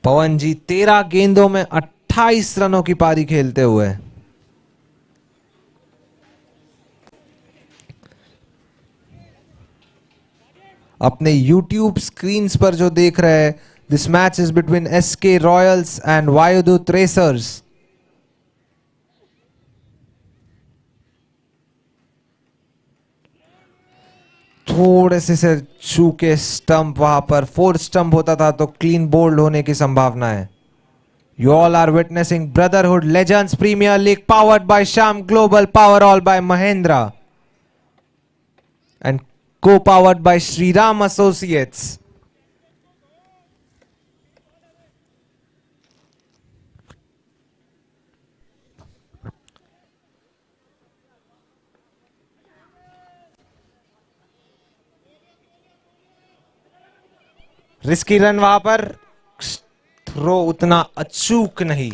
पवन जी 13 गेंदों में 28 रनों की पारी खेलते हुए। अपने YouTube स्क्रीन्स पर जो देख रहे हैं, this match is between SK Royals and Vayudut racers. थोड़े से छू के स्टंप, वहां पर 4 स्टंप होता था तो क्लीन बोल्ड होने की संभावना है। You all are witnessing brotherhood legends premier league powered by Shyam Global, power all by Mahindra and co-powered by Shriram Associates. Risky run वहां पर, थ्रो उतना अचूक नहीं।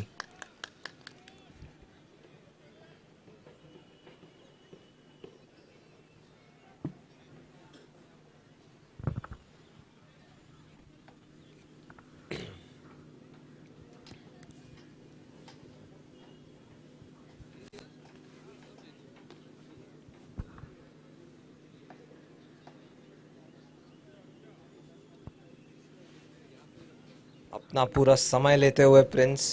अपना पूरा समय लेते हुए प्रिंस।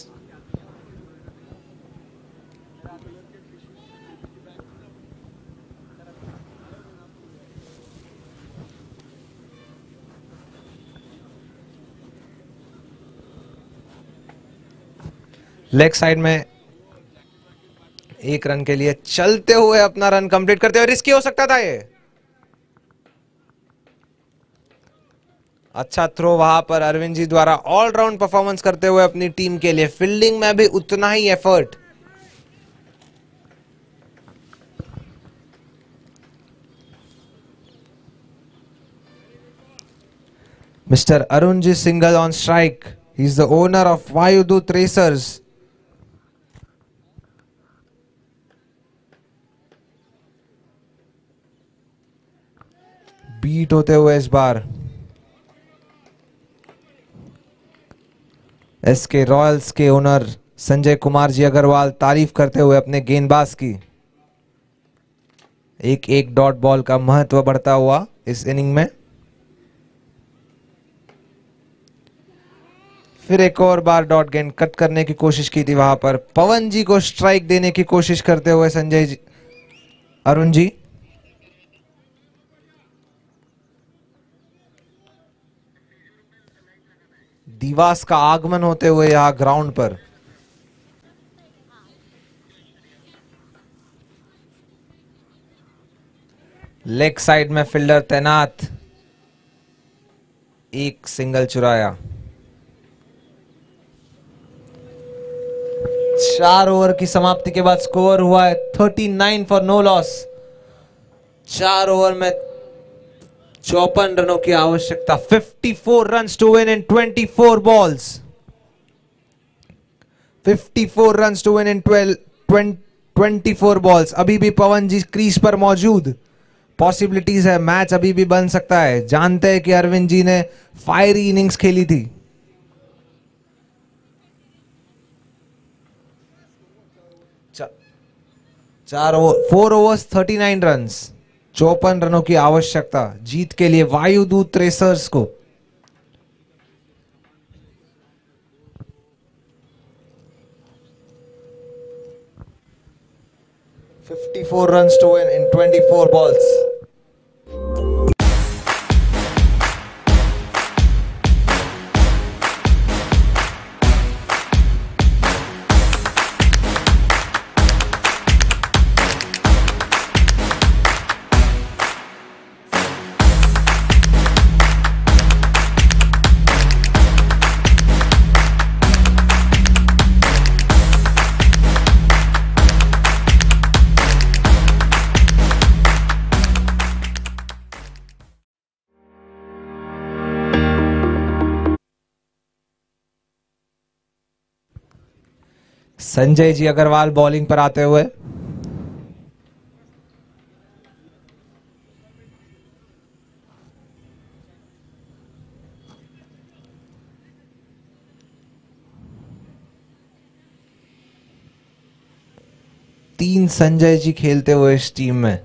लेग साइड में 1 रन के लिए चलते हुए अपना रन कंप्लीट करते हुए, रिस्की हो सकता था ये। अच्छा थ्रो वहां पर अरविंद जी द्वारा, ऑलराउंड परफॉर्मेंस करते हुए अपनी टीम के लिए। फील्डिंग में भी उतना ही effort. Mister Arun ji single on strike. He is the owner of Vayudoot Racers. Beat होते हुए इस बार एसके रॉयल्स के ओनर संजय कुमार जी अग्रवाल तारीफ करते हुए अपने गेंदबाज की। एक डॉट बॉल का महत्व बढ़ता हुआ इस इनिंग में। फिर एक और बार डॉट गेंद कट करने की कोशिश की थी वहां पर। पवन जी को स्ट्राइक देने की कोशिश करते हुए संजय जी, अरुण जी। दिवास का आगमन होते हुए यहां ग्राउंड पर। लेग साइड में फील्डर तैनात। एक सिंगल चुराया। 4 ओवर की समाप्ति के बाद स्कोर हुआ है 39 फॉर नो लॉस। 4 ओवर में 54 रनों की आवश्यकता। 54 runs to win in 24 balls. 54 runs to win in 24 balls. अभी भी पवन जी क्रीज पर मौजूद। पॉसिबिलिटीज है, मैच अभी भी बन सकता है। जानते हैं कि अरविंद जी ने फायरी इनिंग्स खेली थी। चार ओवर 4 ओवर्स 39 रन्स। 54 रनों की आवश्यकता जीत के लिए वायुदूत रेसर्स को। $54 runs to win in 24 balls. Sanjay ji Agarwal bowling पर आते हुए। तीन संजय जी खेलते हुए इस टीम में।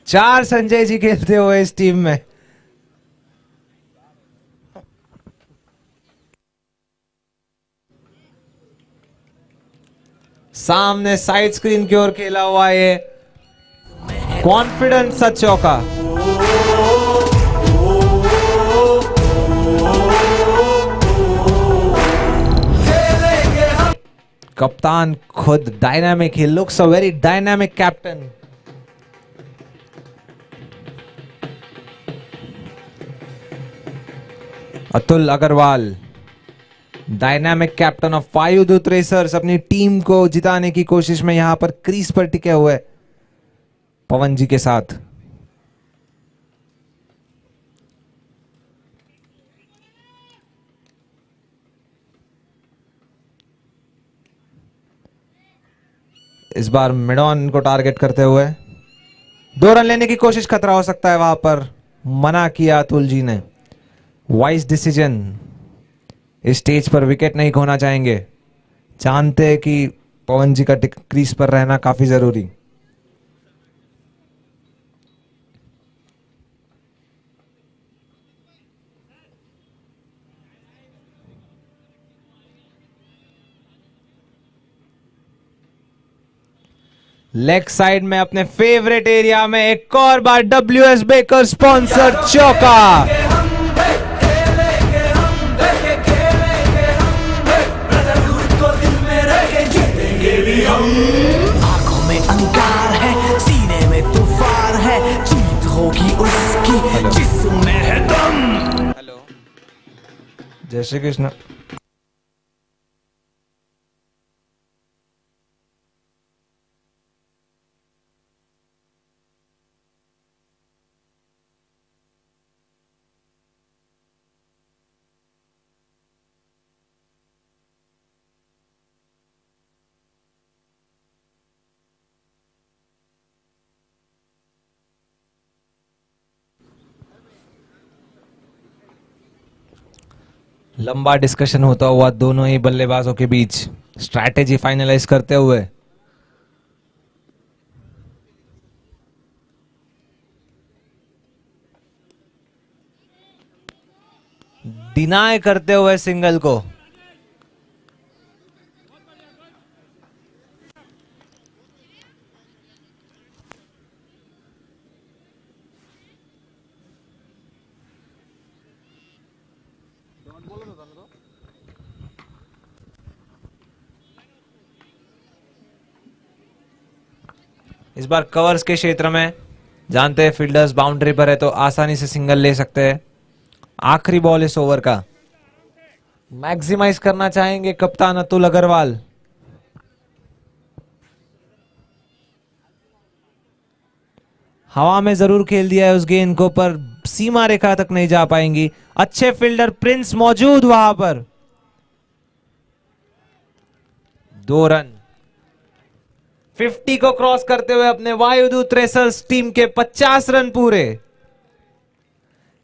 4 संजय जी खेलते हुए इस टीम में। सामने साइड स्क्रीन की ओर खेला हुआ ये कॉन्फिडेंस सा चौका। कप्तान खुद डायनामिक, ही looks a very dynamic captain. Atul Agarwal, dynamic captain of Vayudoot racers, अपनी टीम को जिताने की कोशिश में यहां पर क्रीज पर टिके हुए पवन जी के साथ। इस बार मिडॉन को टारगेट करते हुए 2 रन लेने की कोशिश, खतरा हो सकता है वहां पर, मना किया अतुल जी ने। Wise decision. इस स्टेज पर विकेट नहीं खोना चाहेंगे, जानते हैं कि पवन जी का क्रीज पर रहना काफी जरूरी। लेग साइड में अपने फेवरेट एरिया में एक और बार WS बेकर स्पॉन्सर चौका। आंखों में अंगार है, सीने में तूफान है, जीत होगी उसकी जिसमें है दम। हेलो, जय श्री कृष्ण। लंबा डिस्कशन होता हुआ दोनों ही बल्लेबाजों के बीच स्ट्रैटेजी फाइनलाइज करते हुए डिनाय करते हुए सिंगल को। इस बार कवर्स के क्षेत्र में जानते हैं फील्डर्स बाउंड्री पर है तो आसानी से सिंगल ले सकते हैं। आखिरी बॉल इस ओवर का मैक्सिमाइज करना चाहेंगे कप्तान अतुल अग्रवाल। हवा में जरूर खेल दिया है उस गेंद को पर सीमा रेखा तक नहीं जा पाएंगी। अच्छे फील्डर प्रिंस मौजूद वहां पर। 2 रन 50 को क्रॉस करते हुए अपने वायुदूत रेसर्स टीम के 50 रन पूरे।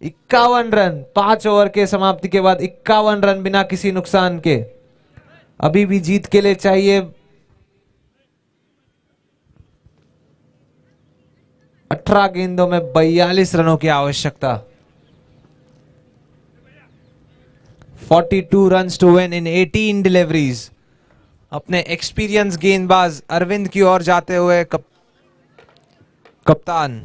51 रन 5 ओवर के समाप्ति के बाद 51 रन बिना किसी नुकसान के। अभी भी जीत के लिए चाहिए 18 गेंदों में 42 रनों की आवश्यकता। 42 runs to win in 18 deliveries. अपने एक्सपीरियंस गेंदबाज अरविंद की ओर जाते हुए कप्तान।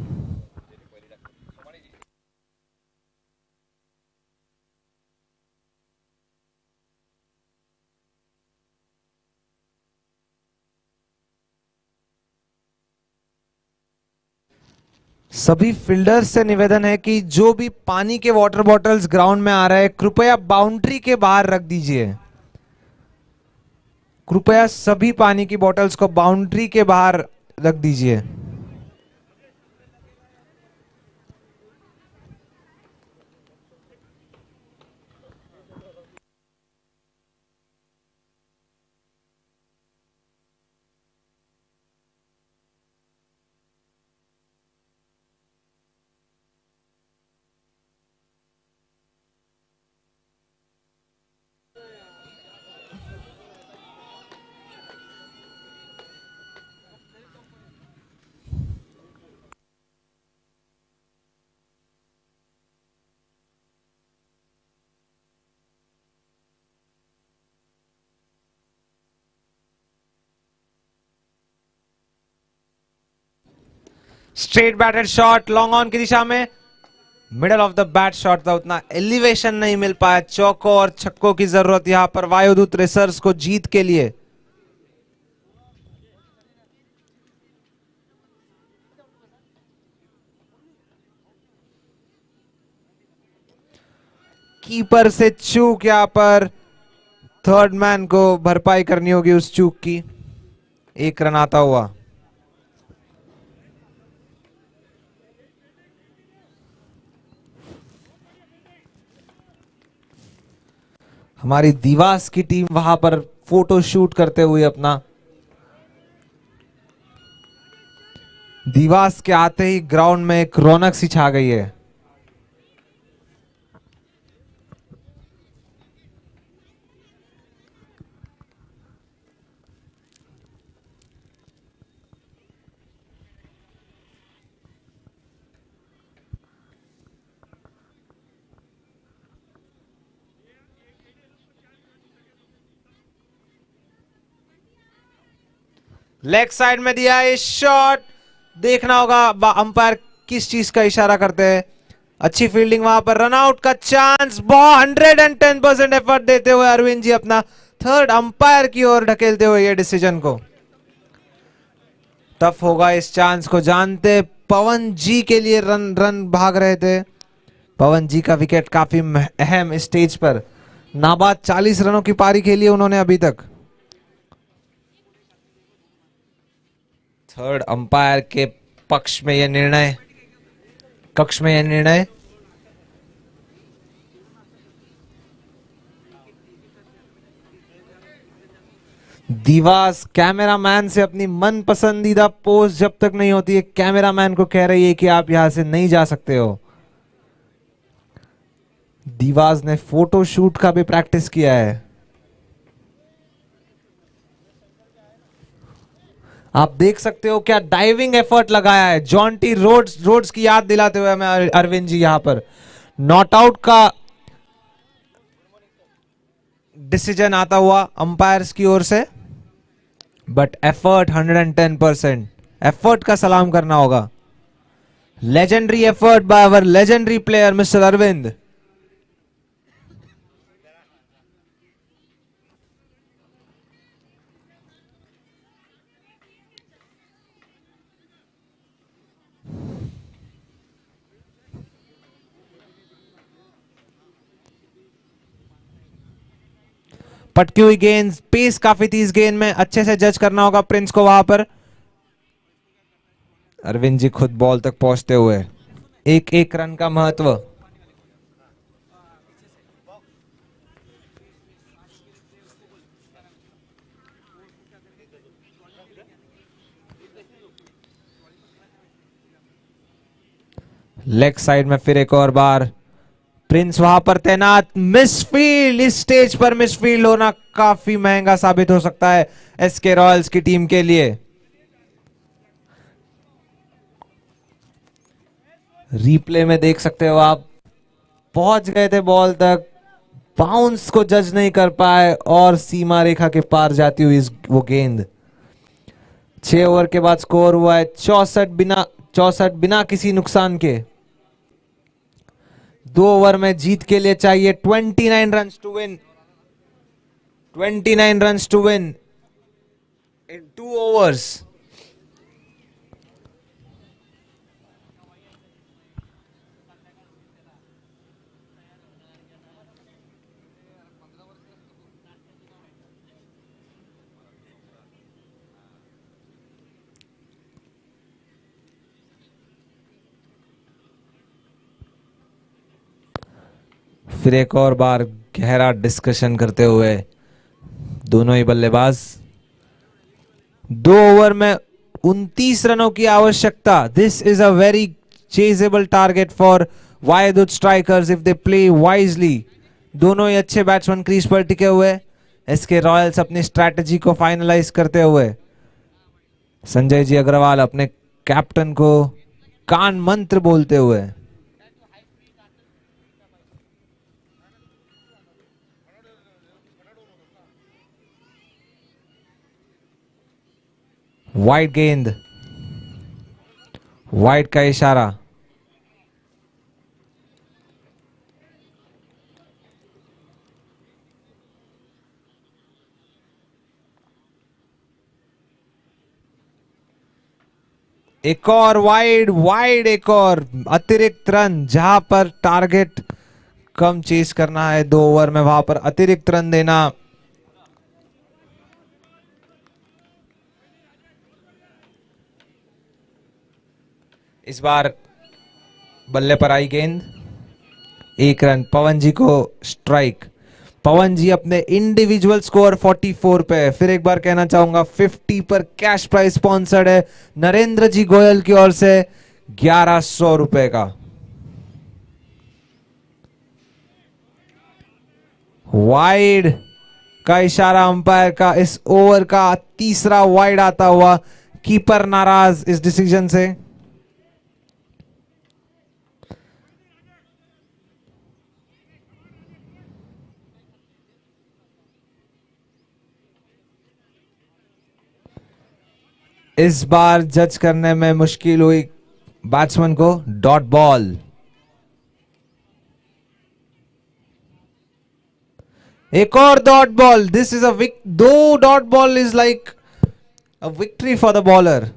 सभी फील्डर्स से निवेदन है कि जो भी पानी के वाटर बॉटल्स ग्राउंड में आ रहे हैं कृपया बाउंड्री के बाहर रख दीजिए। कृपया सभी पानी की बोतल्स को बाउंड्री के बाहर रख दीजिए। Straight batted shot long on की दिशा में। Middle of the bat shot था, उतना एलिवेशन नहीं मिल पाया। चौकों और छक्कों की जरूरत यहां पर वायुदूत रेसर्स को जीत के लिए। कीपर से चूक यहां पर थर्ड मैन को भरपाई करनी होगी उस चूक की। 1 रन आता हुआ। हमारी दीवास की टीम वहां पर फोटो शूट करते हुए अपना। दीवास के आते ही ग्राउंड में एक रौनक सी छा गई है। लेग साइड में दिया है शॉट। देखना होगा अंपायर किस चीज का इशारा करते हैं। अच्छी फील्डिंग वहां पर, रन आउट का चांस। 110% एफर्ट देते हुए अरविंद जी अपना थर्ड अंपायर की ओर ढकेलते हुए ये डिसीजन को। टफ होगा इस चांस को जानते। पवन जी के लिए रन भाग रहे थे। पवन जी का विकेट काफी अहम इस स्टेज पर। नाबाद 40 रनों की पारी खेली है उन्होंने अभी तक। थर्ड अंपायर के पक्ष में यह निर्णय, कक्ष में यह निर्णय। दीवास कैमरामैन से अपनी मन पसंदीदा पोज जब तक नहीं होती है, कैमरामैन को कह रही है कि आप यहां से नहीं जा सकते हो। दीवास ने फोटो शूट का भी प्रैक्टिस किया है। आप देख सकते हो क्या डाइविंग एफर्ट लगाया है जॉन्टी रोड्स की याद दिलाते हुए हमें अरविंद जी यहां पर। नॉट आउट का डिसीजन आता हुआ अंपायर्स की ओर से, बट एफर्ट 110%। एफर्ट का सलाम करना होगा। Legendary effort by our legendary player mister Arvind. पटकी हुई गेंद, पेस काफी थी इस गेंद में, अच्छे से जज करना होगा प्रिंस को वहां पर। अरविंद जी खुद बॉल तक पहुंचते हुए। एक एक रन का महत्व। लेग साइड में फिर एक और बार प्रिंस वहां पर तैनात। मिसफील्ड, इस स्टेज पर मिसफील्ड होना काफी महंगा साबित हो सकता है एसके रॉयल्स की टीम के लिए। रिप्ले में देख सकते हो आप, पहुंच गए थे बॉल तक, बाउंस को जज नहीं कर पाए और सीमा रेखा के पार जाती हुई वो गेंद। 6 ओवर के बाद स्कोर हुआ है 64 बिना किसी नुकसान के। 2 ओवर में जीत के लिए चाहिए 29 run to win. 29 run to win in 2 overs. फिर एक और बार गहरा डिस्कशन करते हुए दोनों ही बल्लेबाज। 2 ओवर में 29 रनों की आवश्यकता। This is a very chasable target for Vayudoot Strikers if they play wisely. दोनों ही अच्छे बैट्समैन क्रीज पर टिके हुए। एसके रॉयल्स अपनी स्ट्रैटेजी को फाइनलाइज करते हुए। संजय जी अग्रवाल अपने कैप्टन को कान मंत्र बोलते हुए। वाइड गेंद, वाइड का इशारा। एक और वाइड एक और अतिरिक्त रन। जहां पर टारगेट कम चेस करना है 2 ओवर में, वहां पर अतिरिक्त रन देना। इस बार बल्ले पर आई गेंद, 1 रन। पवन जी को स्ट्राइक। पवन जी अपने इंडिविजुअल स्कोर 44 पे। फिर एक बार कहना चाहूंगा 50 पर कैश प्राइस स्पॉन्सर्ड है नरेंद्र जी गोयल की ओर से 1100 रुपए का। वाइड का इशारा अंपायर का। इस ओवर का तीसरा वाइड आता हुआ। कीपर नाराज इस डिसीजन से। इस बार जज करने में मुश्किल हुई बैट्समैन को। डॉट बॉल, एक और dot ball. This is two dot ball is like a victory for the bowler.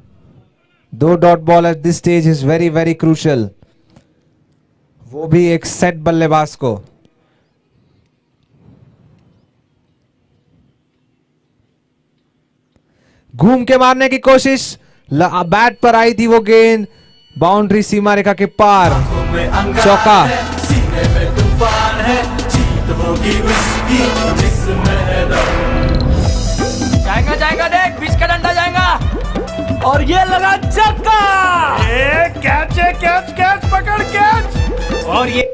Two dot ball at this stage is very very crucial, वो भी एक सेट बल्लेबाज को। घूम के मारने की कोशिश, बैट पर आई थी वो गेंद, बाउंड्री सीमा रेखा के पार, चौका। जाएगा जाएगा देख, बीच का डंडा जाएगा और ये लगा छक्का। ये कैच है, कैच कैच पकड़ कैच। और ये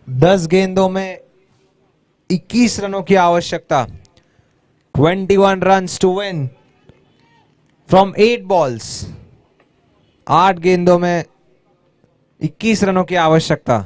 10 गेंदों में 21 रनों की आवश्यकता। 21 runs to win from 8 balls. 8 गेंदों में 21 रनों की आवश्यकता।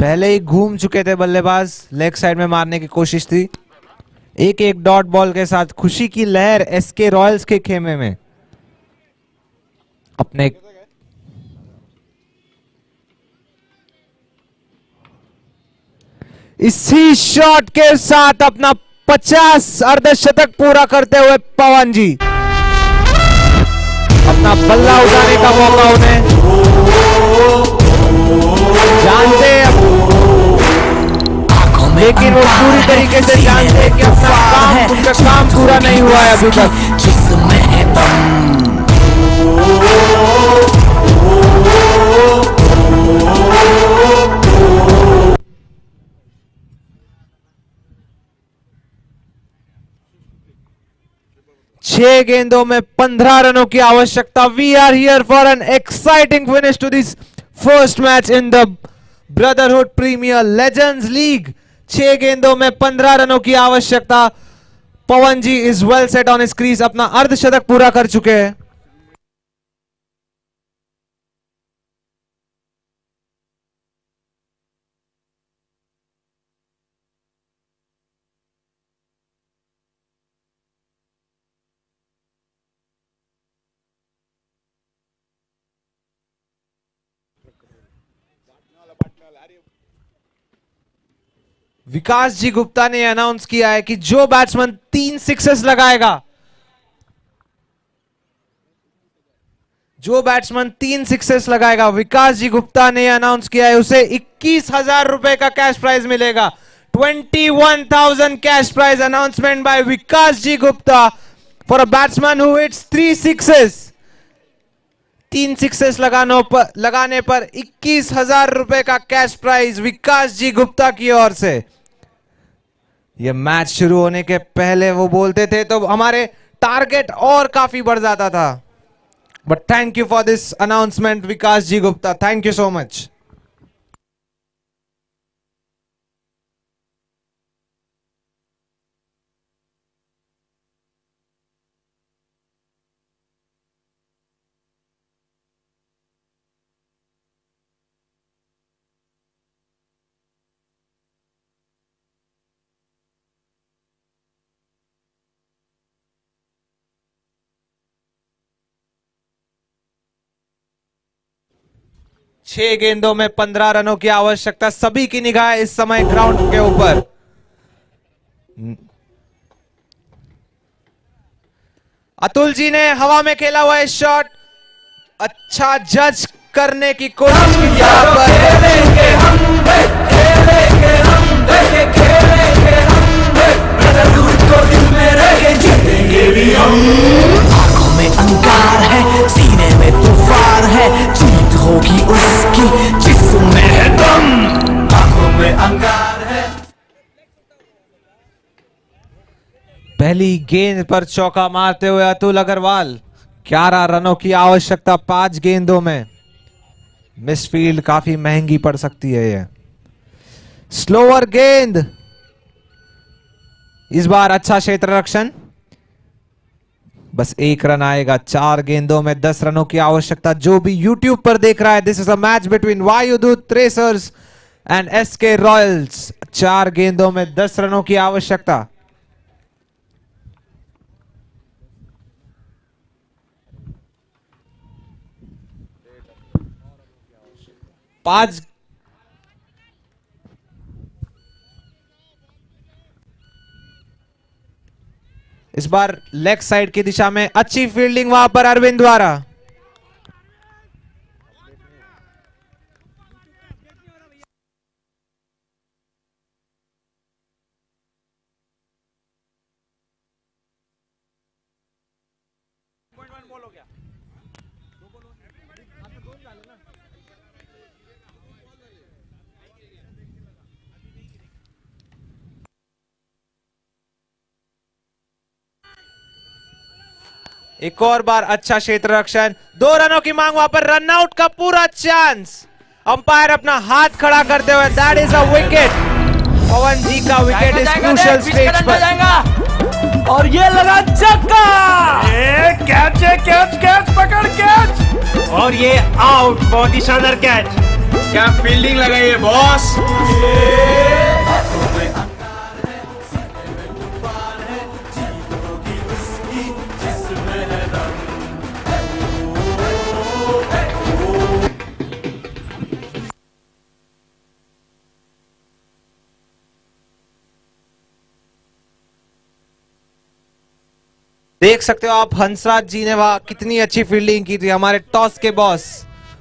पहले ही घूम चुके थे बल्लेबाज, लेग साइड में मारने की कोशिश थी। एक एक डॉट बॉल के साथ खुशी की लहर एसके रॉयल्स के खेमे में। अपने इसी शॉट के साथ अपना 50 अर्धशतक पूरा करते हुए पवन जी अपना बल्ला उठाने का मौका उन्हें जानते हैं, लेकिन वो पूरी तरीके से जानते हैं कि अपना काम, उनका काम पूरा नहीं हुआ है अभी तक। 6 गेंदों में 15 रनों की आवश्यकता। We are here for an exciting finish to this first match in the Brotherhood Premier Legends League. 6 गेंदों में 15 रनों की आवश्यकता। Pawan ji is well set on his crease, अपना अर्धशतक पूरा कर चुके हैं। विकास जी गुप्ता ने अनाउंस किया है कि जो बैट्समैन 3 सिक्सेस लगाएगा, जो बैट्समैन 3 सिक्सेस लगाएगा, विकास जी गुप्ता ने अनाउंस किया है उसे 21,000 रुपए का कैश प्राइज मिलेगा। 21,000 cash prize announcement by Vikas ji Gupta for a batsman who hits 3 sixes. 3 sixes लगाने पर 21,000 रुपए का कैश प्राइज विकास जी गुप्ता की ओर से। यह मैच शुरू होने के पहले वो बोलते थे तो हमारे टारगेट और काफी बढ़ जाता था, but thank you for this announcement Vikas ji Gupta, thank you so much. छह गेंदों में 15 रनों की आवश्यकता। सभी की निगाह इस समय ग्राउंड के ऊपर। अतुल जी ने हवा में खेला हुआ है शॉट, अच्छा जज करने की कोशिश की यहाँ पर। खेलेंगे हम, खेलेंगे हम, खेलेंगे हम, ब्रदरहुड को दिल में रखे जीतेंगे भी हम। आंखों में अंगार है, सीने में तूफान है, जीत होगी उसकी जिसमें है दम। आंखों में अंगार है। पहली गेंद पर चौका मारते हुए अतुल अग्रवाल। 11 रनों की आवश्यकता 5 गेंदों में। मिसफील्ड काफी महंगी पड़ सकती है ये। स्लोअर गेंद, इस बार अच्छा क्षेत्र रक्षण, बस 1 रन आएगा। 4 गेंदों में 10 रनों की आवश्यकता। जो भी YouTube पर देख रहा है, this is a match between Vayudoot racers and SK Royals. 4 गेंदों में 10 रनों की आवश्यकता। पांच इस बार लेग साइड की दिशा में अच्छी फील्डिंग वहां पर अरविंद द्वारा। एक और बार अच्छा क्षेत्र रक्षण। 2 रनों की मांग वहां पर, रन आउट का पूरा चांस। अंपायर अपना हाथ खड़ा करते हुए, दैट इज अ विकेट। पवन जी का विकेट इस क्रूशियल स्टेज पर। और ये लगा छक्का। कैच है, कैच कैच पकड़ कैच। और ये आउट। बहुत ही शानदार कैच। क्या फील्डिंग लगाई है बॉस। देख सकते हो आप, हंसराज जी ने वहां कितनी अच्छी फील्डिंग की थी, हमारे टॉस के बॉस।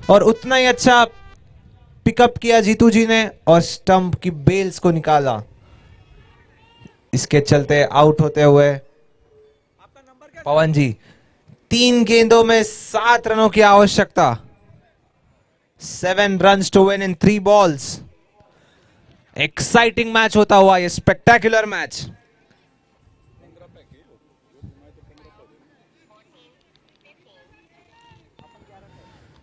और उतना ही अच्छा पिकअप किया जीतू जी ने और स्टंप की बेल्स को निकाला। इसके चलते आउट होते हुए पवन जी। 3 गेंदों में 7 रनों की आवश्यकता। 7 runs to win in 3 balls. Exciting match होता हुआ ये, स्पेक्टेकुलर मैच।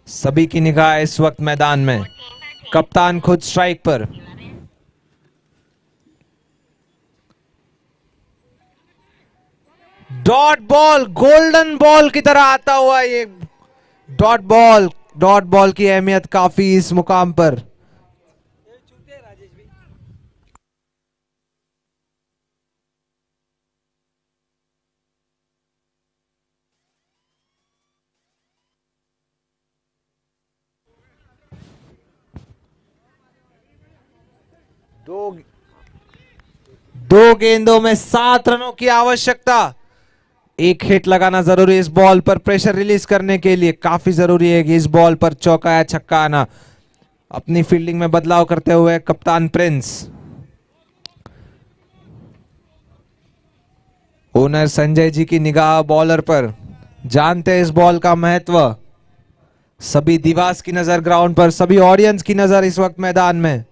सभी की निगाह इस वक्त मैदान में। कप्तान खुद स्ट्राइक पर। डॉट बॉल, गोल्डन बॉल की तरह आता हुआ ये डॉट बॉल। डॉट बॉल की अहमियत काफी इस मुकाम पर। दो गेंदों में 7 रनों की आवश्यकता। 1 हिट लगाना जरूरी है इस बॉल पर प्रेशर रिलीज करने के लिए। काफी जरूरी है कि इस बॉल पर चौका या छक्का आना। अपनी फील्डिंग में बदलाव करते हुए कप्तान प्रिंस। ओनर संजय जी की निगाह बॉलर पर, जानते हैं इस बॉल का महत्व। सभी दिवास की नजर ग्राउंड पर, सभी ऑडियंस की नजर इस वक्त मैदान में।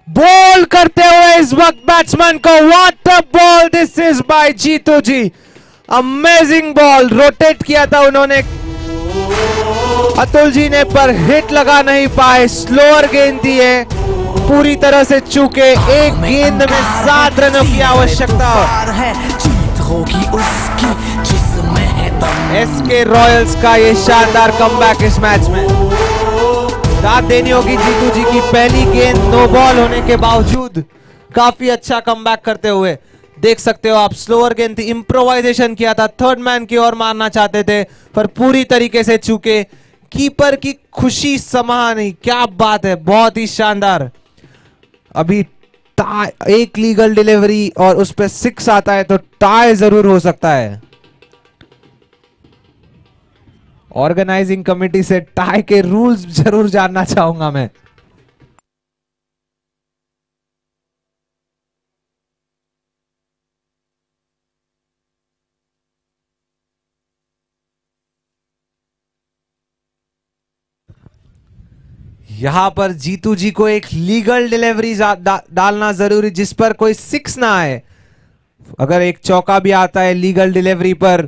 बॉल करते हुए इस वक्त बैट्समैन को, what a ball this is by Jitu ji. Amazing ball. Rotate किया था उन्होंने अतुल जी ने, पर हिट लगा नहीं पाए। स्लोअर गेंद थी है, पूरी तरह से चूके। 1 गेंद में 7 रनों की आवश्यकता। जीत होगी उसकी जिसमें है दम। SK रॉयल्स का ये शानदार कमबैक इस मैच में। दाद देनी होगी जीतू जी की, पहली गेंद नो बॉल होने के बावजूद काफी अच्छा कमबैक करते हुए। देख सकते हो आप, स्लोअर गेंद थी, इंप्रोवाइजेशन किया था, थर्ड मैन की ओर मारना चाहते थे पर पूरी तरीके से चूके। कीपर की खुशी समा नहीं। क्या बात है, बहुत ही शानदार। अभी एक लीगल डिलीवरी और उस पर 6 आता है तो टाई जरूर हो सकता है। ऑर्गेनाइजिंग कमेटी से टाई के रूल्स जरूर जानना चाहूंगा मैं। यहां पर जीतू जी को एक लीगल डिलीवरी डालना जरूरी, जिस पर कोई 6 ना आए। अगर एक चौका भी आता है लीगल डिलीवरी पर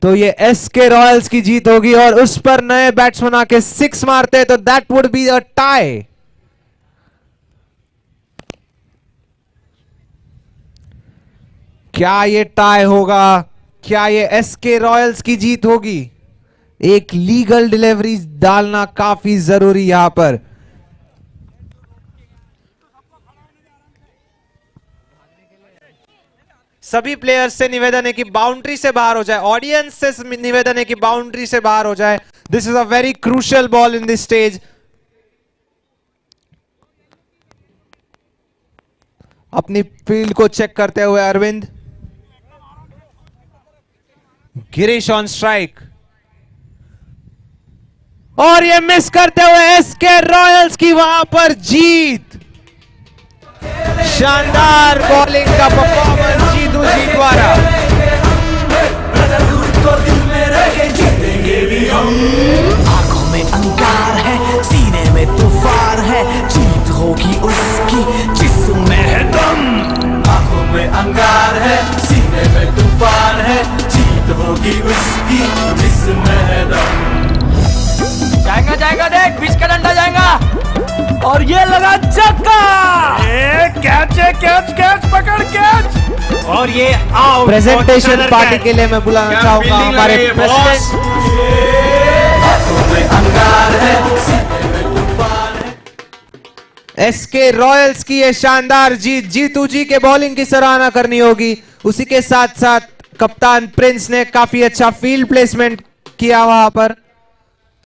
तो ये एसके रॉयल्स की जीत होगी, और उस पर नए बैट्समैन आके 6 मारते तो that would be a tie. क्या ये टाई होगा? क्या ये एसके रॉयल्स की जीत होगी? एक लीगल डिलीवरी डालना काफी जरूरी यहां पर। सभी प्लेयर्स से निवेदन है कि बाउंड्री से बाहर हो जाए, ऑडियंस से निवेदन है कि बाउंड्री से बाहर हो जाए। This is a very crucial ball in this stage. अपनी फील्ड को चेक करते हुए अरविंद। गिरीश ऑन स्ट्राइक, और ये मिस करते हुए एसके रॉयल्स की वहां पर जीत। शानदार बॉलिंग का परफॉर्मेंस जीतू जी द्वारा। आंखों में अंगार है, सीने में तूफान है, जीत होगी उसकी जिस्म है दम। आंखों में अंगार है, सीने में तूफान है, जीत होगी उसकी जिस्म है दम। जाएगा जाएगा देख, बीच का डंडा जाएगा, और ये लगा चक्का। कैच है, कैच कैच पकड़ कैच, और ये आउट। प्रेजेंटेशन पार्टी के लिए मैं बुलाना चाहूंगा हमारे प्रेसिडेंट। एसके रॉयल्स की ये शानदार जीत। जीतू जी के बॉलिंग की सराहना करनी होगी, उसी के साथ साथ कप्तान प्रिंस ने काफी अच्छा फील्ड प्लेसमेंट किया वहां पर।